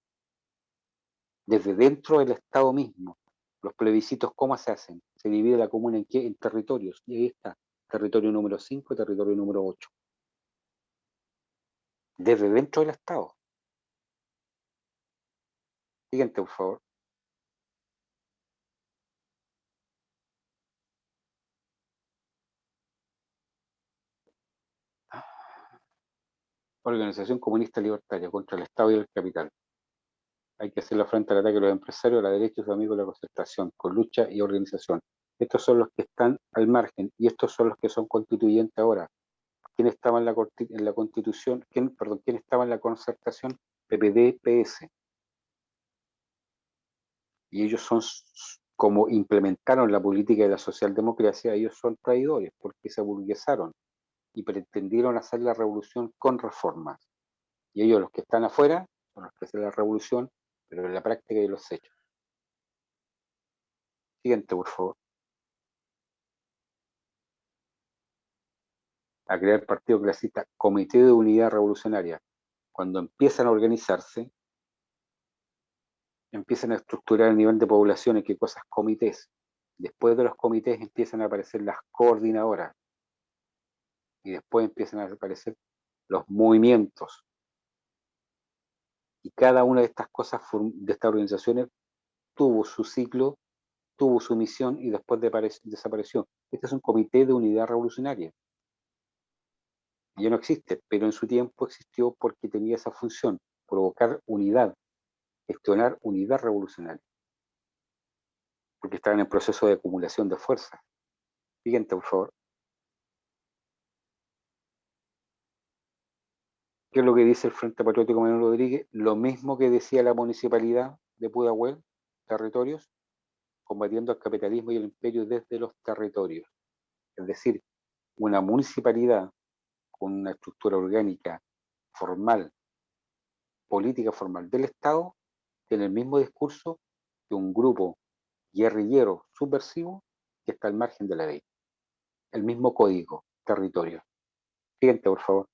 Desde dentro del Estado mismo, los plebiscitos, ¿cómo se hacen? Se divide la comuna en qué? En territorios. Y ahí está, territorio número 5, territorio número 8. Desde dentro del Estado. Siguiente, por favor. Organización Comunista Libertaria contra el Estado y el capital. Hay que hacerle frente al ataque de los empresarios, a la derecha y sus amigos de la concertación, con lucha y organización. Estos son los que están al margen y estos son los que son constituyentes ahora. ¿Quién estaba en la constitución? ¿Quién estaba en la concertación? PPD, PS. Y ellos son, como implementaron la política de la socialdemocracia, ellos son traidores porque se aburguesaron y pretendieron hacer la revolución con reformas. Y ellos, los que están afuera, son los que hacen la revolución, pero en la práctica y los hechos. Siguiente, por favor. A crear el Partido Clasista, Comité de Unidad Revolucionaria. Cuando empiezan a organizarse, empiezan a estructurar a nivel de poblaciones, ¿qué cosas? Comités. Después de los comités empiezan a aparecer las coordinadoras. Y después empiezan a aparecer los movimientos. Y cada una de estas cosas, de estas organizaciones, tuvo su ciclo, tuvo su misión y después desapareció. Este es un comité de unidad revolucionaria. Ya no existe, pero en su tiempo existió porque tenía esa función, provocar unidad, gestionar unidad revolucionaria, porque estaban en proceso de acumulación de fuerzas. Siguiente, por favor. ¿Qué es lo que dice el Frente Patriótico Manuel Rodríguez? Lo mismo que decía la municipalidad de Pudahuel, territorios, combatiendo el capitalismo y el imperio desde los territorios. Es decir, una municipalidad con una estructura orgánica formal, política formal del Estado, tiene el mismo discurso que un grupo guerrillero subversivo que está al margen de la ley. El mismo código, territorio. Siguiente, por favor.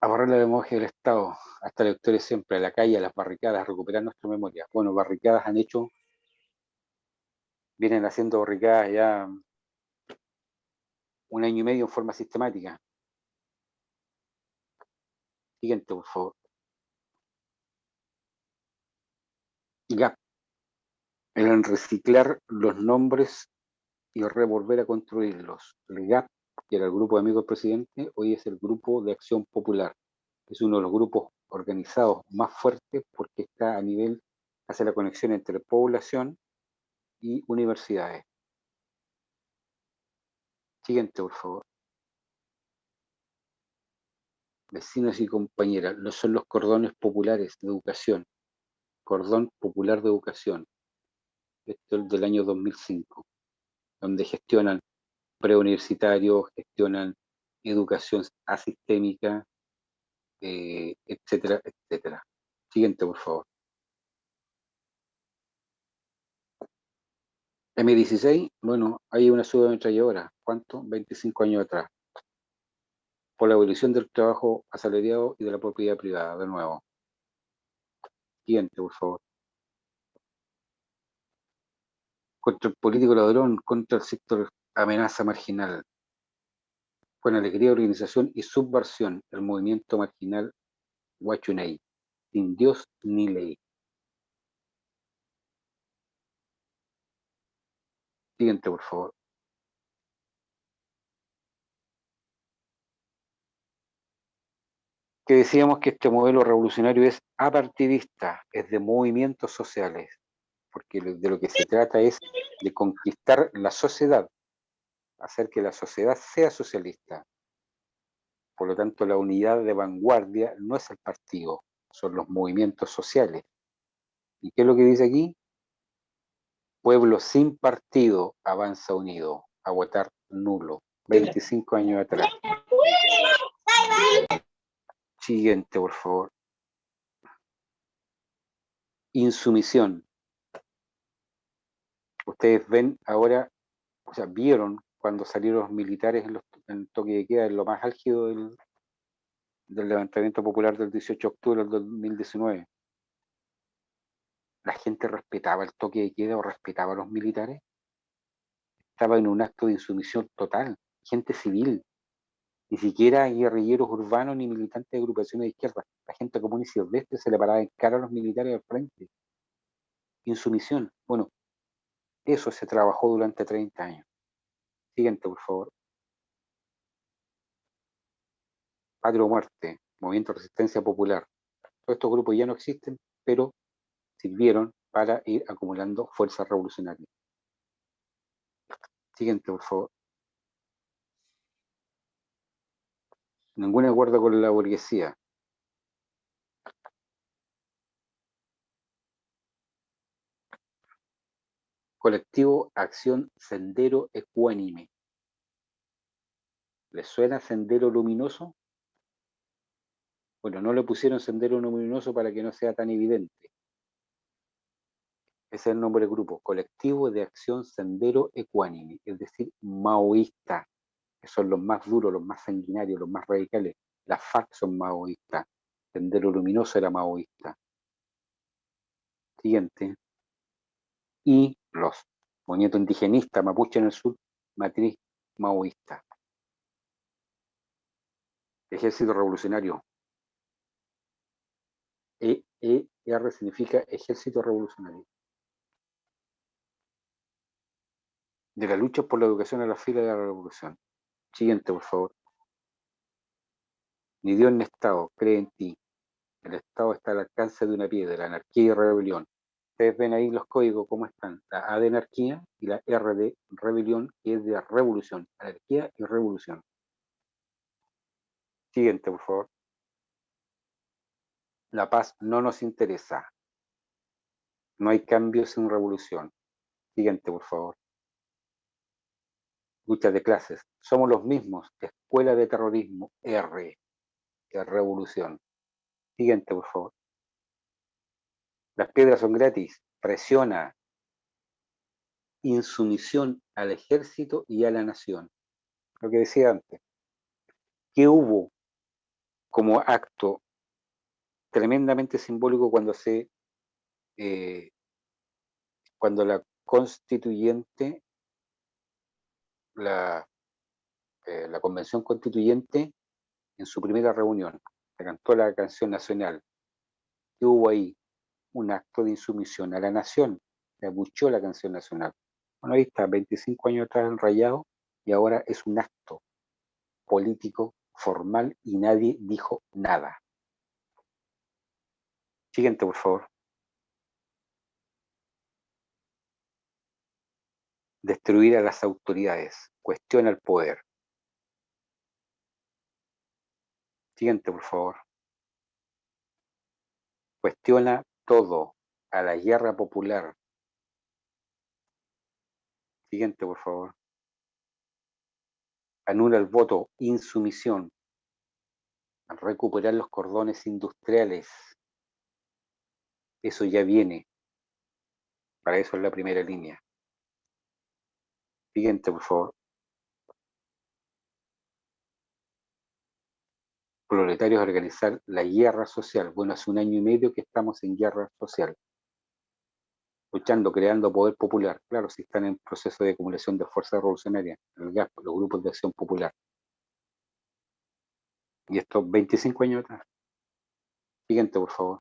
A borrar la memoria del Estado, hasta la victoria siempre, a la calle, a las barricadas, a recuperar nuestra memoria. Bueno, barricadas vienen haciendo barricadas ya 1 año y medio en forma sistemática. Siguiente, por favor. GAP, el reciclar los nombres y volver a construirlos. El GAP, que era el grupo de amigos del presidente, hoy es el Grupo de Acción Popular. Es uno de los grupos organizados más fuertes porque está a nivel, hace la conexión entre población y universidades. Siguiente, por favor. Vecinos y compañeras, no son los cordones populares de educación. Cordón Popular de Educación. Esto es del año 2005, donde gestionan preuniversitarios, gestionan educación asistémica, etcétera, etcétera. Siguiente, por favor. M16, bueno, hay una subametralladora. ¿Cuánto? 25 años atrás. Por la abolición del trabajo asalariado y de la propiedad privada, de nuevo. Siguiente, por favor. Contra el político ladrón, contra el sector amenaza marginal. Con alegría, organización y subversión, el movimiento marginal Huachunay, sin Dios ni ley. Siguiente, por favor. Que decíamos que este modelo revolucionario es apartidista, es de movimientos sociales, porque de lo que se trata es de conquistar la sociedad, hacer que la sociedad sea socialista. Por lo tanto, la unidad de vanguardia no es el partido, son los movimientos sociales. ¿Y qué es lo que dice aquí? Pueblo sin partido avanza unido, a votar nulo. 25 años atrás. Siguiente, por favor. Insumisión. Ustedes ven ahora, o sea, vieron cuando salieron los militares en el toque de queda, en lo más álgido del levantamiento popular del 18 de octubre del 2019. ¿La gente respetaba el toque de queda o respetaba a los militares? Estaba en un acto de insumisión total. Gente civil, ni siquiera guerrilleros urbanos ni militantes de agrupaciones de izquierda. La gente común y silvestre se le paraba en cara a los militares al frente. Insumisión. Bueno, eso se trabajó durante 30 años. Siguiente, por favor. Patria o muerte, Movimiento de Resistencia Popular. Todos estos grupos ya no existen, pero sirvieron para ir acumulando fuerzas revolucionarias. Siguiente, por favor. Ningún acuerdo con la burguesía. Colectivo Acción Sendero Ecuánime. ¿Les suena Sendero Luminoso? Bueno, no le pusieron Sendero Luminoso para que no sea tan evidente. Ese es el nombre del grupo, Colectivo de Acción Sendero Ecuánime, es decir, maoísta, que son los más duros, los más sanguinarios, los más radicales. Las FARC son maoístas. Sendero Luminoso era maoísta. Siguiente. Y los movimientos indigenistas, mapuche en el sur, matriz maoísta. Ejército Revolucionario. ER significa Ejército Revolucionario. De la lucha por la educación a la fila de la revolución. Siguiente, por favor. Ni Dios ni Estado, cree en ti. El Estado está al alcance de una piedra, anarquía y rebelión. Ustedes ven ahí los códigos, cómo están. La A de anarquía y la R de rebelión, que es de revolución. Anarquía y revolución. Siguiente, por favor. La paz no nos interesa. No hay cambios sin revolución. Siguiente, por favor. Lucha de clases. Somos los mismos. Escuela de terrorismo. R. Que revolución. Siguiente, por favor. Las piedras son gratis. Presiona. Insumisión al ejército y a la nación. Lo que decía antes. ¿Qué hubo como acto tremendamente simbólico cuando la constituyente, la convención constituyente, en su primera reunión, se cantó la canción nacional, y hubo ahí un acto de insumisión a la nación, se abucheó la canción nacional. Bueno, ahí está, 25 años atrás enrayado, y ahora es un acto político formal y nadie dijo nada. Siguiente, por favor. Destruir a las autoridades, cuestiona el poder. Siguiente, por favor. Cuestiona todo, a la guerra popular. Siguiente, por favor. Anula el voto, insumisión. Recuperar los cordones industriales. Eso ya viene. Para eso es la primera línea. Siguiente, por favor. Proletarios organizar la guerra social. Bueno, hace 1 año y medio que estamos en guerra social. Luchando, creando poder popular. Claro, si están en proceso de acumulación de fuerza revolucionaria, el GAP, los grupos de acción popular. Y esto 25 años atrás. Siguiente, por favor.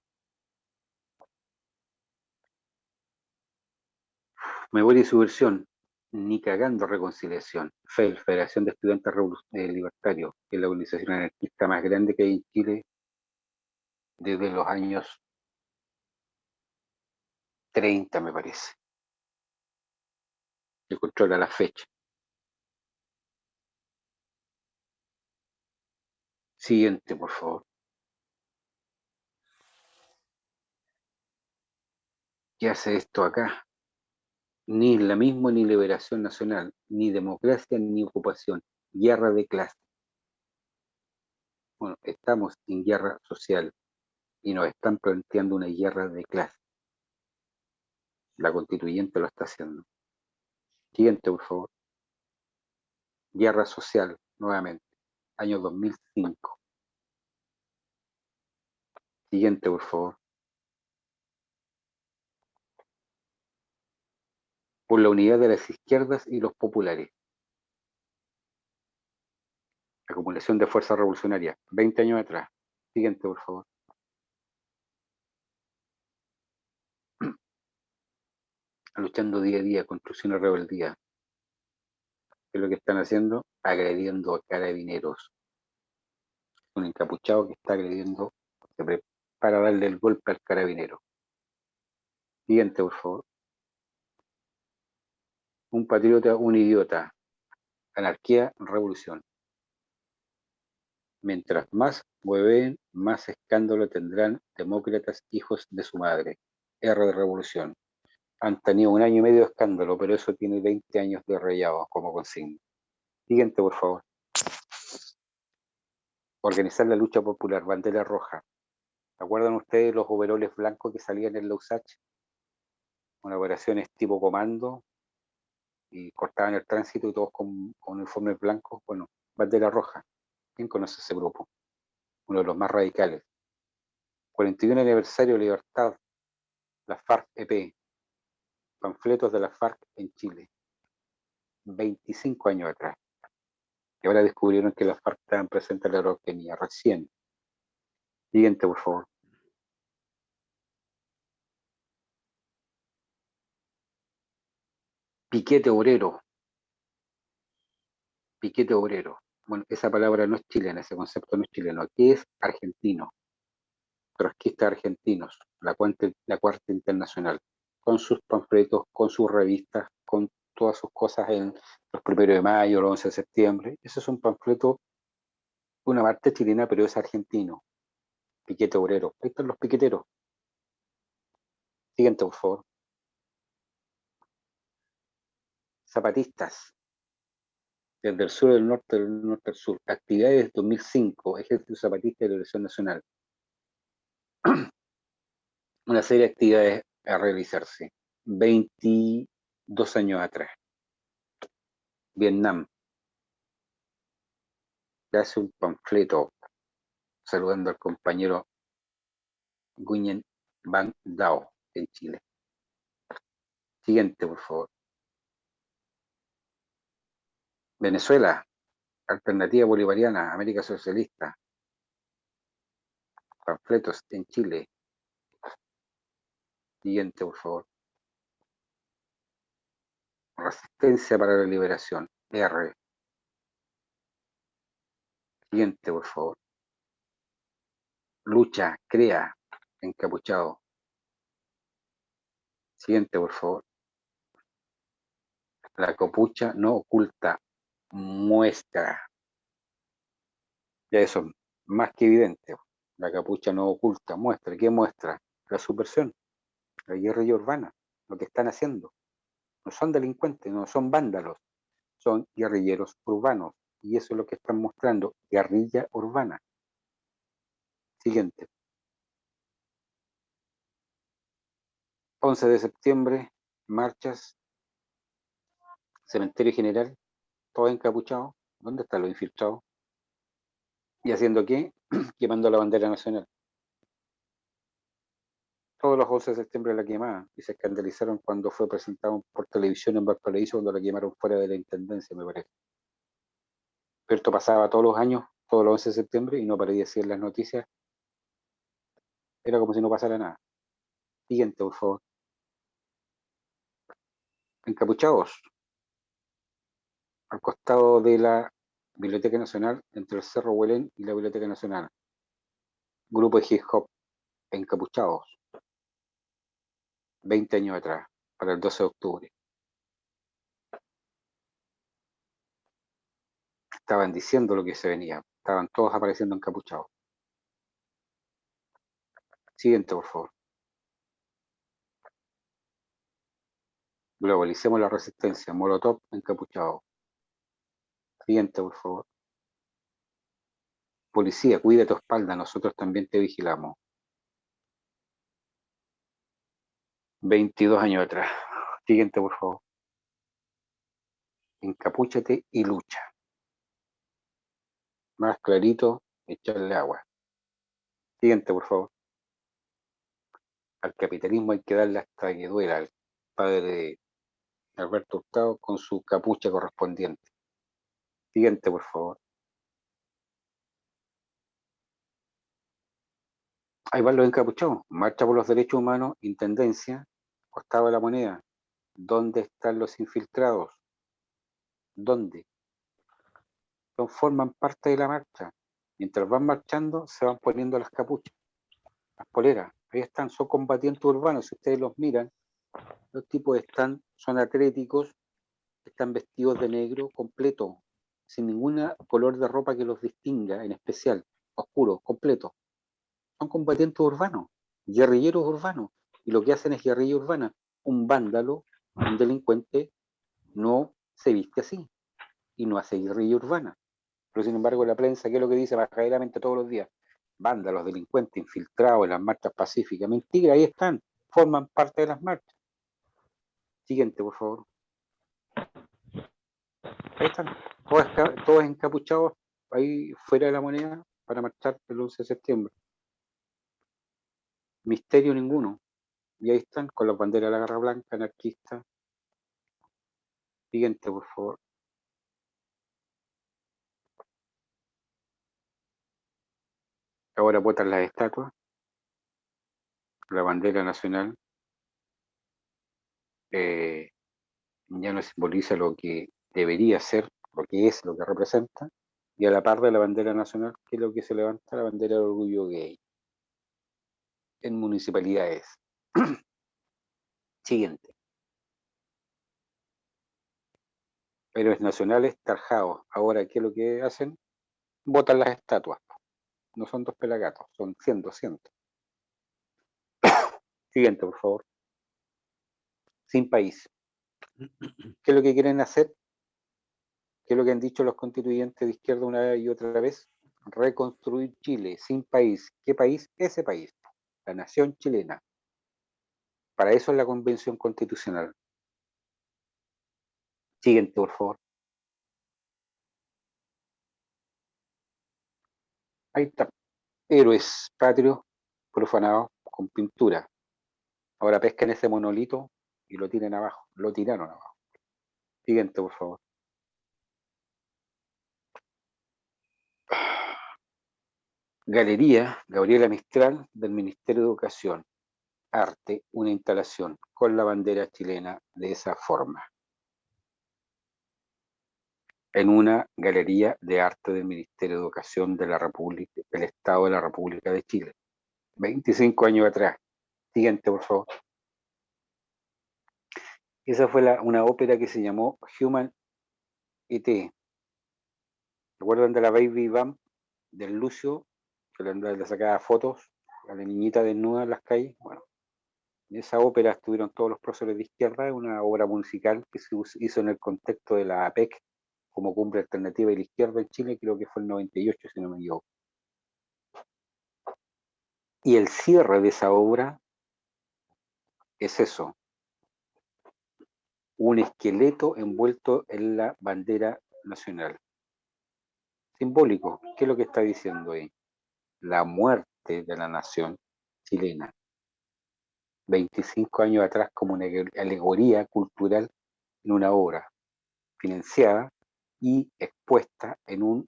Memoria y subversión. Ni cagando reconciliación. FEL, Federación de Estudiantes Libertarios, que es la organización anarquista más grande que hay en Chile desde los años 30, me parece. Que controla la fecha. Siguiente, por favor. ¿Qué hace esto acá? Ni islamismo, ni liberación nacional, ni democracia, ni ocupación. Guerra de clase. Bueno, estamos en guerra social y nos están planteando una guerra de clase. La constituyente lo está haciendo. Siguiente, por favor. Guerra social, nuevamente. Año 2005. Siguiente, por favor. Por la unidad de las izquierdas y los populares. Acumulación de fuerza revolucionaria. 20 años atrás. Siguiente, por favor. Luchando día a día, construcción y rebeldía. ¿Qué es lo que están haciendo? Agrediendo a carabineros. Un encapuchado que está agrediendo, se prepara a darle el golpe al carabinero. Siguiente, por favor. Un patriota, un idiota. Anarquía, revolución. Mientras más hueveen, más escándalo tendrán demócratas hijos de su madre. R de revolución. Han tenido 1 año y medio de escándalo, pero eso tiene 20 años de rayado como consigna. Siguiente, por favor. Organizar la lucha popular, bandera roja. ¿Se acuerdan ustedes los overoles blancos que salían en la USACH? Una operaciones tipo comando y cortaban el tránsito y todos con uniformes blancos. Bueno, bandera roja. ¿Quién conoce ese grupo? Uno de los más radicales. 41 aniversario de Libertad, la FARC-EP, panfletos de la FARC en Chile, 25 años atrás. Y ahora descubrieron que las FARC estaban presentes en la Araucanía recién. Siguiente, por favor. Piquete obrero. Piquete obrero. Bueno, esa palabra no es chilena, ese concepto no es chileno. Aquí es argentino. Trotskistas argentinos, la cuarta internacional, con sus panfletos, con sus revistas, con todas sus cosas en los 1 de mayo, los 11 de septiembre. Ese es un panfleto, una parte chilena, pero es argentino. Piquete obrero. Ahí están los piqueteros. Siguiente, por favor. Zapatistas. Desde el sur del norte al sur. Actividades 2005. Ejército Zapatista de Liberación Nacional. Una serie de actividades a realizarse. 22 años atrás. Vietnam. Le hace un panfleto saludando al compañero Nguyen Van Dao en Chile. Siguiente, por favor. Venezuela, Alternativa Bolivariana, América Socialista, panfletos en Chile. Siguiente, por favor. Resistencia para la Liberación, R. Siguiente, por favor. Lucha, crea, encapuchado. Siguiente, por favor. La capucha no oculta, muestra. Ya eso es más que evidente. La capucha no oculta, muestra. ¿Qué muestra? La subversión, la guerrilla urbana, lo que están haciendo. No son delincuentes, no son vándalos, son guerrilleros urbanos. Y eso es lo que están mostrando, guerrilla urbana. Siguiente. 11 de septiembre, marchas, cementerio general, todo encapuchado. ¿Dónde están los infiltrados? ¿Y haciendo qué? Quemando la bandera nacional. Todos los 11 de septiembre la quemaban y se escandalizaron cuando fue presentado por televisión en Valparaíso, cuando la quemaron fuera de la intendencia, me parece. Pero esto pasaba todos los años, todos los 11 de septiembre, y no aparecía en las noticias. Era como si no pasara nada. Siguiente, por favor. Encapuchados, al costado de la Biblioteca Nacional, entre el Cerro Huelén y la Biblioteca Nacional. Grupo de hip hop, encapuchados. 20 años atrás, para el 12 de octubre. Estaban diciendo lo que se venía. Estaban todos apareciendo encapuchados. Siguiente, por favor. Globalicemos la resistencia. Molotov encapuchado. Siguiente, por favor. Policía, cuida tu espalda, nosotros también te vigilamos. 22 años atrás. Siguiente, por favor. Encapúchate y lucha. Más clarito, echarle agua. Siguiente, por favor. Al capitalismo hay que darle hasta que duela, al padre de Alberto Hurtado con su capucha correspondiente. Siguiente, por favor. Ahí van los encapuchados. Marcha por los derechos humanos, intendencia, costado de la moneda. ¿Dónde están los infiltrados? ¿Dónde? Forman parte de la marcha. Mientras van marchando, se van poniendo las capuchas, las poleras. Ahí están, son combatientes urbanos. Si ustedes los miran, los tipos son atléticos, están vestidos de negro completo, sin ningún color de ropa que los distinga, en especial, oscuro, completo. Son combatientes urbanos, guerrilleros urbanos. Y lo que hacen es guerrilla urbana. Un vándalo, un delincuente, no se viste así y no hace guerrilla urbana. Pero sin embargo la prensa, ¿qué es lo que dice majadamente todos los días? Vándalos, delincuentes, infiltrados en las marchas pacíficas. Mentira, ahí están, forman parte de las marchas. Siguiente, por favor. Ahí están, todos encapuchados ahí fuera de la moneda para marchar el 11 de septiembre. Misterio ninguno. Y ahí están con las banderas de la Garra Blanca, anarquistas. Siguiente, por favor. Ahora botan las estatuas. La bandera nacional ya no simboliza lo que debería ser, lo que es, lo que representa, y a la par de la bandera nacional, que es lo que se levanta, la bandera del orgullo gay en municipalidades. Siguiente. Héroes nacionales tarjados. Ahora, ¿qué es lo que hacen? Botan las estatuas. No son dos pelagatos, son 100, 200. Siguiente, por favor. Sin país. ¿Qué es lo que quieren hacer? ¿Qué es lo que han dicho los constituyentes de izquierda una vez y otra vez? Reconstruir Chile sin país. ¿Qué país? Ese país. La nación chilena. Para eso es la Convención Constitucional. Siguiente, por favor. Ahí está. héroes patrios profanados con pintura. Ahora pescan ese monolito y lo tiran abajo, lo tiraron abajo. Siguiente, por favor. Galería Gabriela Mistral del Ministerio de Educación. Arte, una instalación con la bandera chilena de esa forma. En una galería de arte del Ministerio de Educación de la República, del Estado de la República de Chile. 25 años atrás. Siguiente, por favor. Esa fue una ópera que se llamó Human E.T. ¿Recuerdan de la Baby Bump del Lucio? Que le sacaba fotos a la niñita desnuda en las calles. Bueno, en esa ópera estuvieron todos los próceres de izquierda, una obra musical que se hizo en el contexto de la APEC como cumbre alternativa de la izquierda en Chile, creo que fue el 98, si no me equivoco. Y el cierre de esa obra es eso, un esqueleto envuelto en la bandera nacional. Simbólico, ¿qué es lo que está diciendo ahí? La muerte de la nación chilena. 25 años atrás como una alegoría cultural en una obra financiada y expuesta en un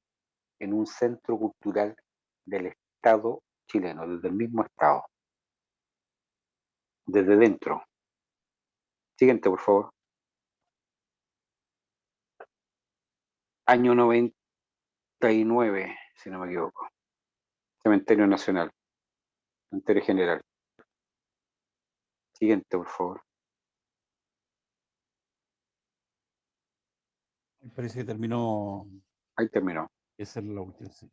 centro cultural del Estado chileno, desde el mismo Estado, desde dentro. Siguiente, por favor. Año 99, si no me equivoco. Cementerio Nacional, Cementerio General. Siguiente, por favor. Parece que terminó. Ahí terminó. Esa es la última, sí.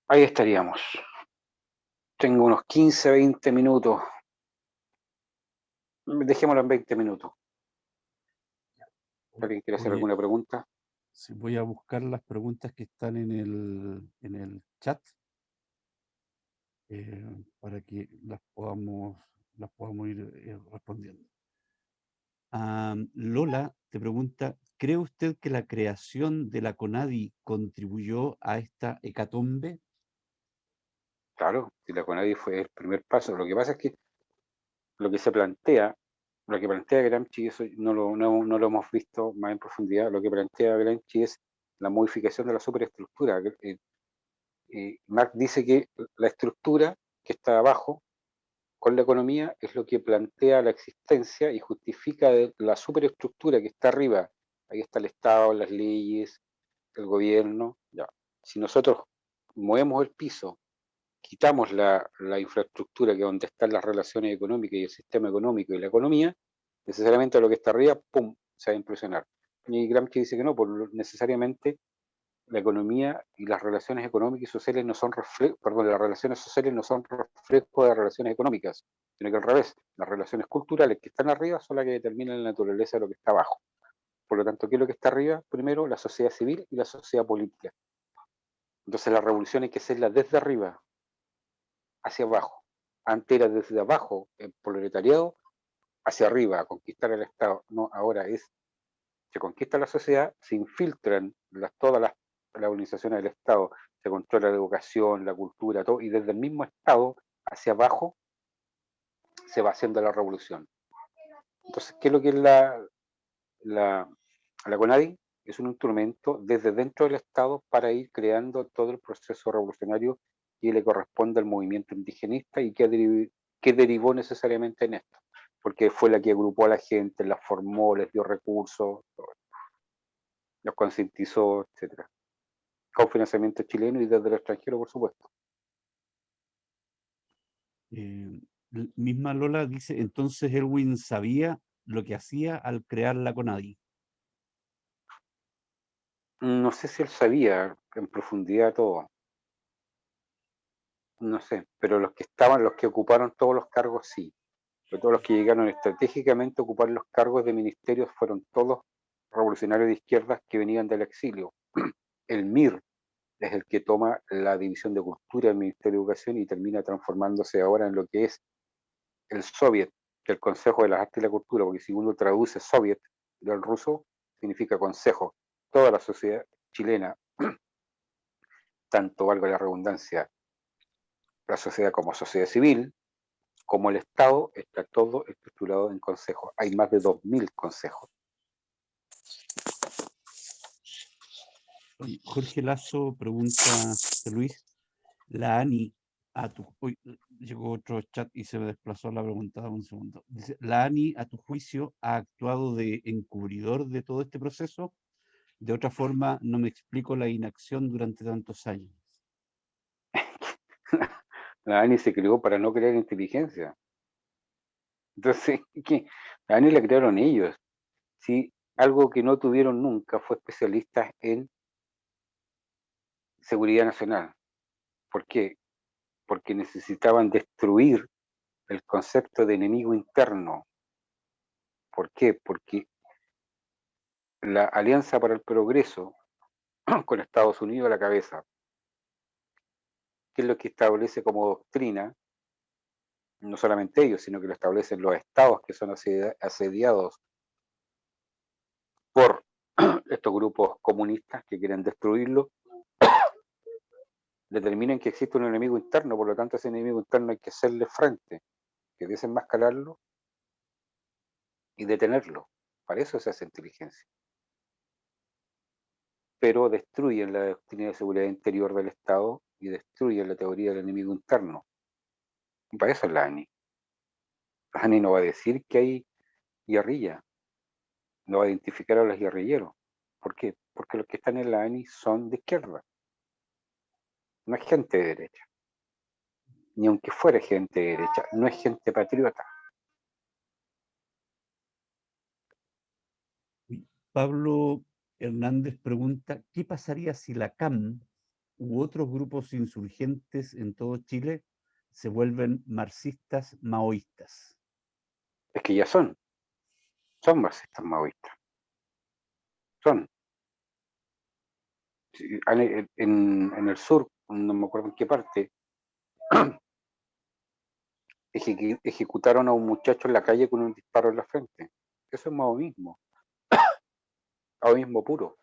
Ahí estaríamos. Tengo unos 15, 20 minutos. Dejémoslo en 20 minutos. ¿Alguien quiere hacer Oye, alguna pregunta? sí, voy a buscar las preguntas que están en el chat para que las podamos ir respondiendo. Lola te pregunta, ¿cree usted que la creación de la CONADI contribuyó a esta hecatombe? Claro, si la CONADI fue el primer paso. Lo que pasa es que lo que plantea Gramsci, eso no lo hemos visto más en profundidad, lo que plantea Gramsci es la modificación de la superestructura. Marx dice que la estructura que está abajo con la economía es lo que plantea la existencia y justifica la superestructura que está arriba. Ahí está el Estado, las leyes, el gobierno. Ya. Si nosotros movemos el piso, quitamos la infraestructura, que es donde están las relaciones económicas y el sistema económico y la economía, necesariamente lo que está arriba, ¡pum!, se va a implosionar. Y Gramsci dice que no, necesariamente la economía y las relaciones económicas y sociales no son las relaciones sociales no son reflejo de las relaciones económicas, sino que al revés, las relaciones culturales que están arriba son las que determinan la naturaleza de lo que está abajo. Por lo tanto, ¿qué es lo que está arriba? Primero, la sociedad civil y la sociedad política. Entonces, la revolución hay que hacerla desde arriba hacia abajo. Antes era desde abajo, el proletariado, hacia arriba, a conquistar el Estado. No, ahora se conquista la sociedad, se infiltran todas las organizaciones del Estado, se controla la educación, la cultura, todo, y desde el mismo Estado hacia abajo se va haciendo la revolución. Entonces, ¿qué es lo que es la CONADI? Es un instrumento desde dentro del Estado para ir creando todo el proceso revolucionario que le corresponde al movimiento indigenista y que derivó necesariamente en esto, porque fue la que agrupó a la gente, la formó, les dio recursos, los concientizó, etcétera, con financiamiento chileno y desde el extranjero, por supuesto. Misma Lola dice, entonces Elwin sabía lo que hacía al crear la CONADI. No sé si él sabía en profundidad todo, no sé, pero los que ocuparon todos los cargos, sí. Pero todos los que llegaron estratégicamente a ocupar los cargos de ministerios fueron todos revolucionarios de izquierdas que venían del exilio. El MIR es el que toma la división de cultura del Ministerio de Educación y termina transformándose ahora en lo que es el Soviet, que es el Consejo de las Artes y la Cultura, porque si uno traduce Soviet del ruso, significa consejo. Toda la sociedad chilena tanto, valga la redundancia, la sociedad como sociedad civil, como el Estado, está todo estructurado en consejos. Hay más de 2000 consejos. Oye, Jorge Lazo pregunta, José Luis, la ANI uy, llegó otro chat y se me desplazó la pregunta, dame un segundo. Dice, ¿la ANI, a tu juicio, ha actuado de encubridor de todo este proceso? De otra forma, no me explico la inacción durante tantos años. La ANI se creó para no crear inteligencia. Entonces, ¿qué? La ANI la crearon ellos. Sí, algo que no tuvieron nunca fue especialistas en seguridad nacional. ¿Por qué? Porque necesitaban destruir el concepto de enemigo interno. ¿Por qué? Porque la Alianza para el Progreso, con Estados Unidos a la cabeza, que es lo que establece como doctrina, no solamente ellos, sino que lo establecen los estados que son asediados por estos grupos comunistas que quieren destruirlo, determinan que existe un enemigo interno, por lo tanto ese enemigo interno hay que hacerle frente, que desenmascararlo y detenerlo. Para eso se hace inteligencia. Pero destruyen la doctrina de seguridad interior del Estado y destruyen la teoría del enemigo interno. Y para eso es la ANI. La ANI no va a decir que hay guerrilla, no va a identificar a los guerrilleros. ¿Por qué? Porque los que están en la ANI son de izquierda, no es gente de derecha. Ni aunque fuera gente de derecha, no es gente patriota. Pablo Hernández pregunta, ¿qué pasaría si la CAM u otros grupos insurgentes en todo Chile se vuelven marxistas maoístas? Es que ya son marxistas maoístas. Son. En el sur, no me acuerdo en qué parte, ejecutaron a un muchacho en la calle con un disparo en la frente. Eso es maoísmo, maoísmo puro.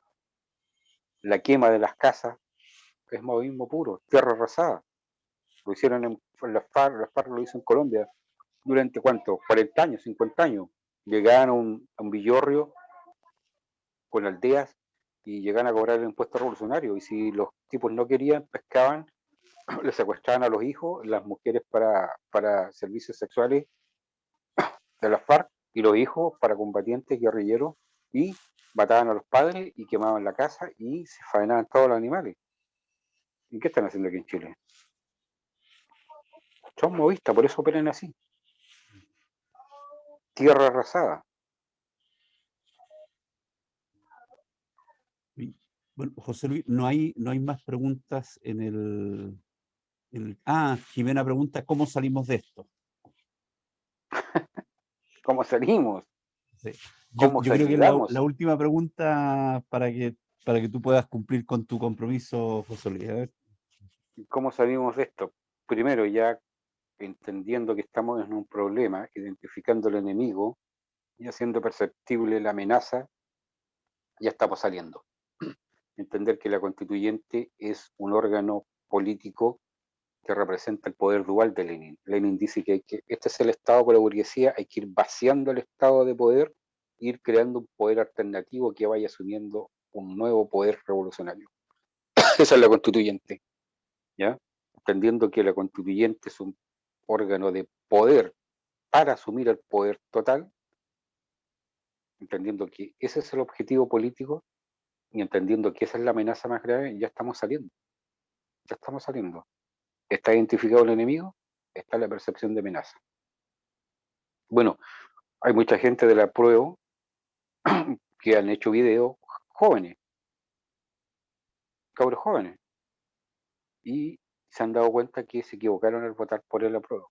La quema de las casas es maoísmo puro, tierra arrasada. Lo hicieron en las FARC lo hizo en Colombia durante ¿cuánto? 40 años, 50 años. Llegaban a un villorrio con aldeas y llegaban a cobrar el impuesto revolucionario. Y si los tipos no querían, pescaban, les secuestraban a los hijos, las mujeres para servicios sexuales de las FARC y los hijos para combatientes guerrilleros y mataban a los padres y quemaban la casa y se faenaban todos los animales. ¿Y qué están haciendo aquí en Chile? Son movistas, por eso operan así. Tierra arrasada. Bueno, José Luis, no hay más preguntas en el... Jimena pregunta, ¿cómo salimos de esto? ¿Cómo salimos? Sí. ¿Cómo Yo creo que la ayudamos? última pregunta para que tú puedas cumplir con tu compromiso, José Luis. A ver. ¿Cómo salimos de esto? Primero, ya entendiendo que estamos en un problema, identificando el enemigo y haciendo perceptible la amenaza, ya estamos saliendo. Entender que la constituyente es un órgano político que representa el poder dual de Lenin. Lenin dice que este es el Estado por la burguesía, hay que ir vaciando el Estado de poder, ir creando un poder alternativo que vaya asumiendo un nuevo poder revolucionario. Esa es la constituyente, ¿ya? Entendiendo que la constituyente es un órgano de poder para asumir el poder total, entendiendo que ese es el objetivo político y entendiendo que esa es la amenaza más grave, ya estamos saliendo. Ya estamos saliendo. ¿Está identificado el enemigo? Está la percepción de amenaza. Bueno, hay mucha gente de la prueba que han hecho videos jóvenes, cabros jóvenes, y se han dado cuenta que se equivocaron al votar por el apruebo,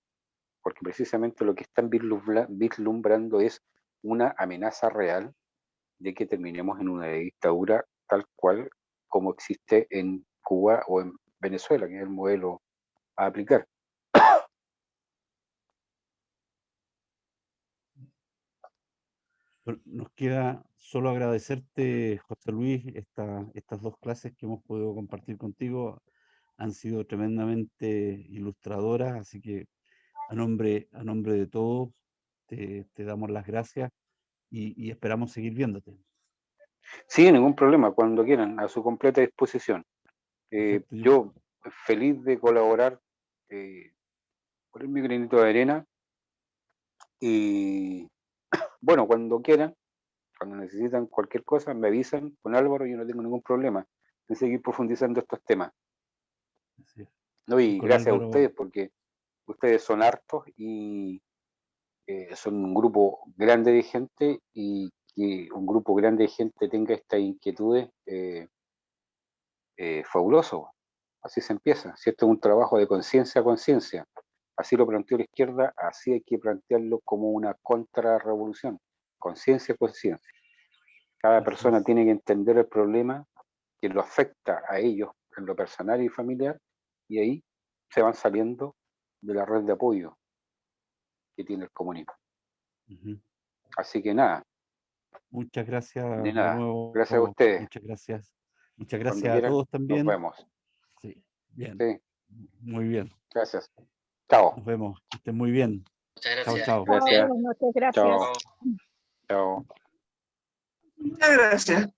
porque precisamente lo que están vislumbrando es una amenaza real de que terminemos en una dictadura tal cual como existe en Cuba o en Venezuela, que es el modelo a aplicar. Bueno, nos queda solo agradecerte, José Luis, estas dos clases que hemos podido compartir contigo. han sido tremendamente ilustradoras, así que a nombre de todos te damos las gracias y esperamos seguir viéndote. Sí, ningún problema, cuando quieran, a su completa disposición. Perfecto, Yo feliz de colaborar, poner mi granito de arena y bueno, cuando quieran, cuando necesitan cualquier cosa, me avisan con Álvaro, yo no tengo ningún problema en seguir profundizando estos temas. así es. ¿No? Y Con gracias a Álvaro, ustedes, porque ustedes son hartos y son un grupo grande de gente, y que un grupo grande de gente tenga estas inquietudes, fabuloso. Así se empieza. Si esto es un trabajo de conciencia a conciencia, así lo planteó la izquierda, así hay que plantearlo como una contrarrevolución. Conciencia a conciencia. Cada así persona es. tiene que entender el problema que lo afecta a ellos en lo personal y familiar, y ahí se van saliendo de la red de apoyo que tiene el comunismo. Ujú. Así que nada, Muchas gracias de de nada. nuevo, Gracias a ustedes. muchas gracias. Muchas Cuando gracias a quieran, todos nos también. vemos. Sí, bien, Sí, muy bien. gracias. Chao. Nos vemos, que estén muy bien. Muchas Chao, gracias. chao. Gracias. Buenas noches, gracias. Chao. Chao. Muchas gracias.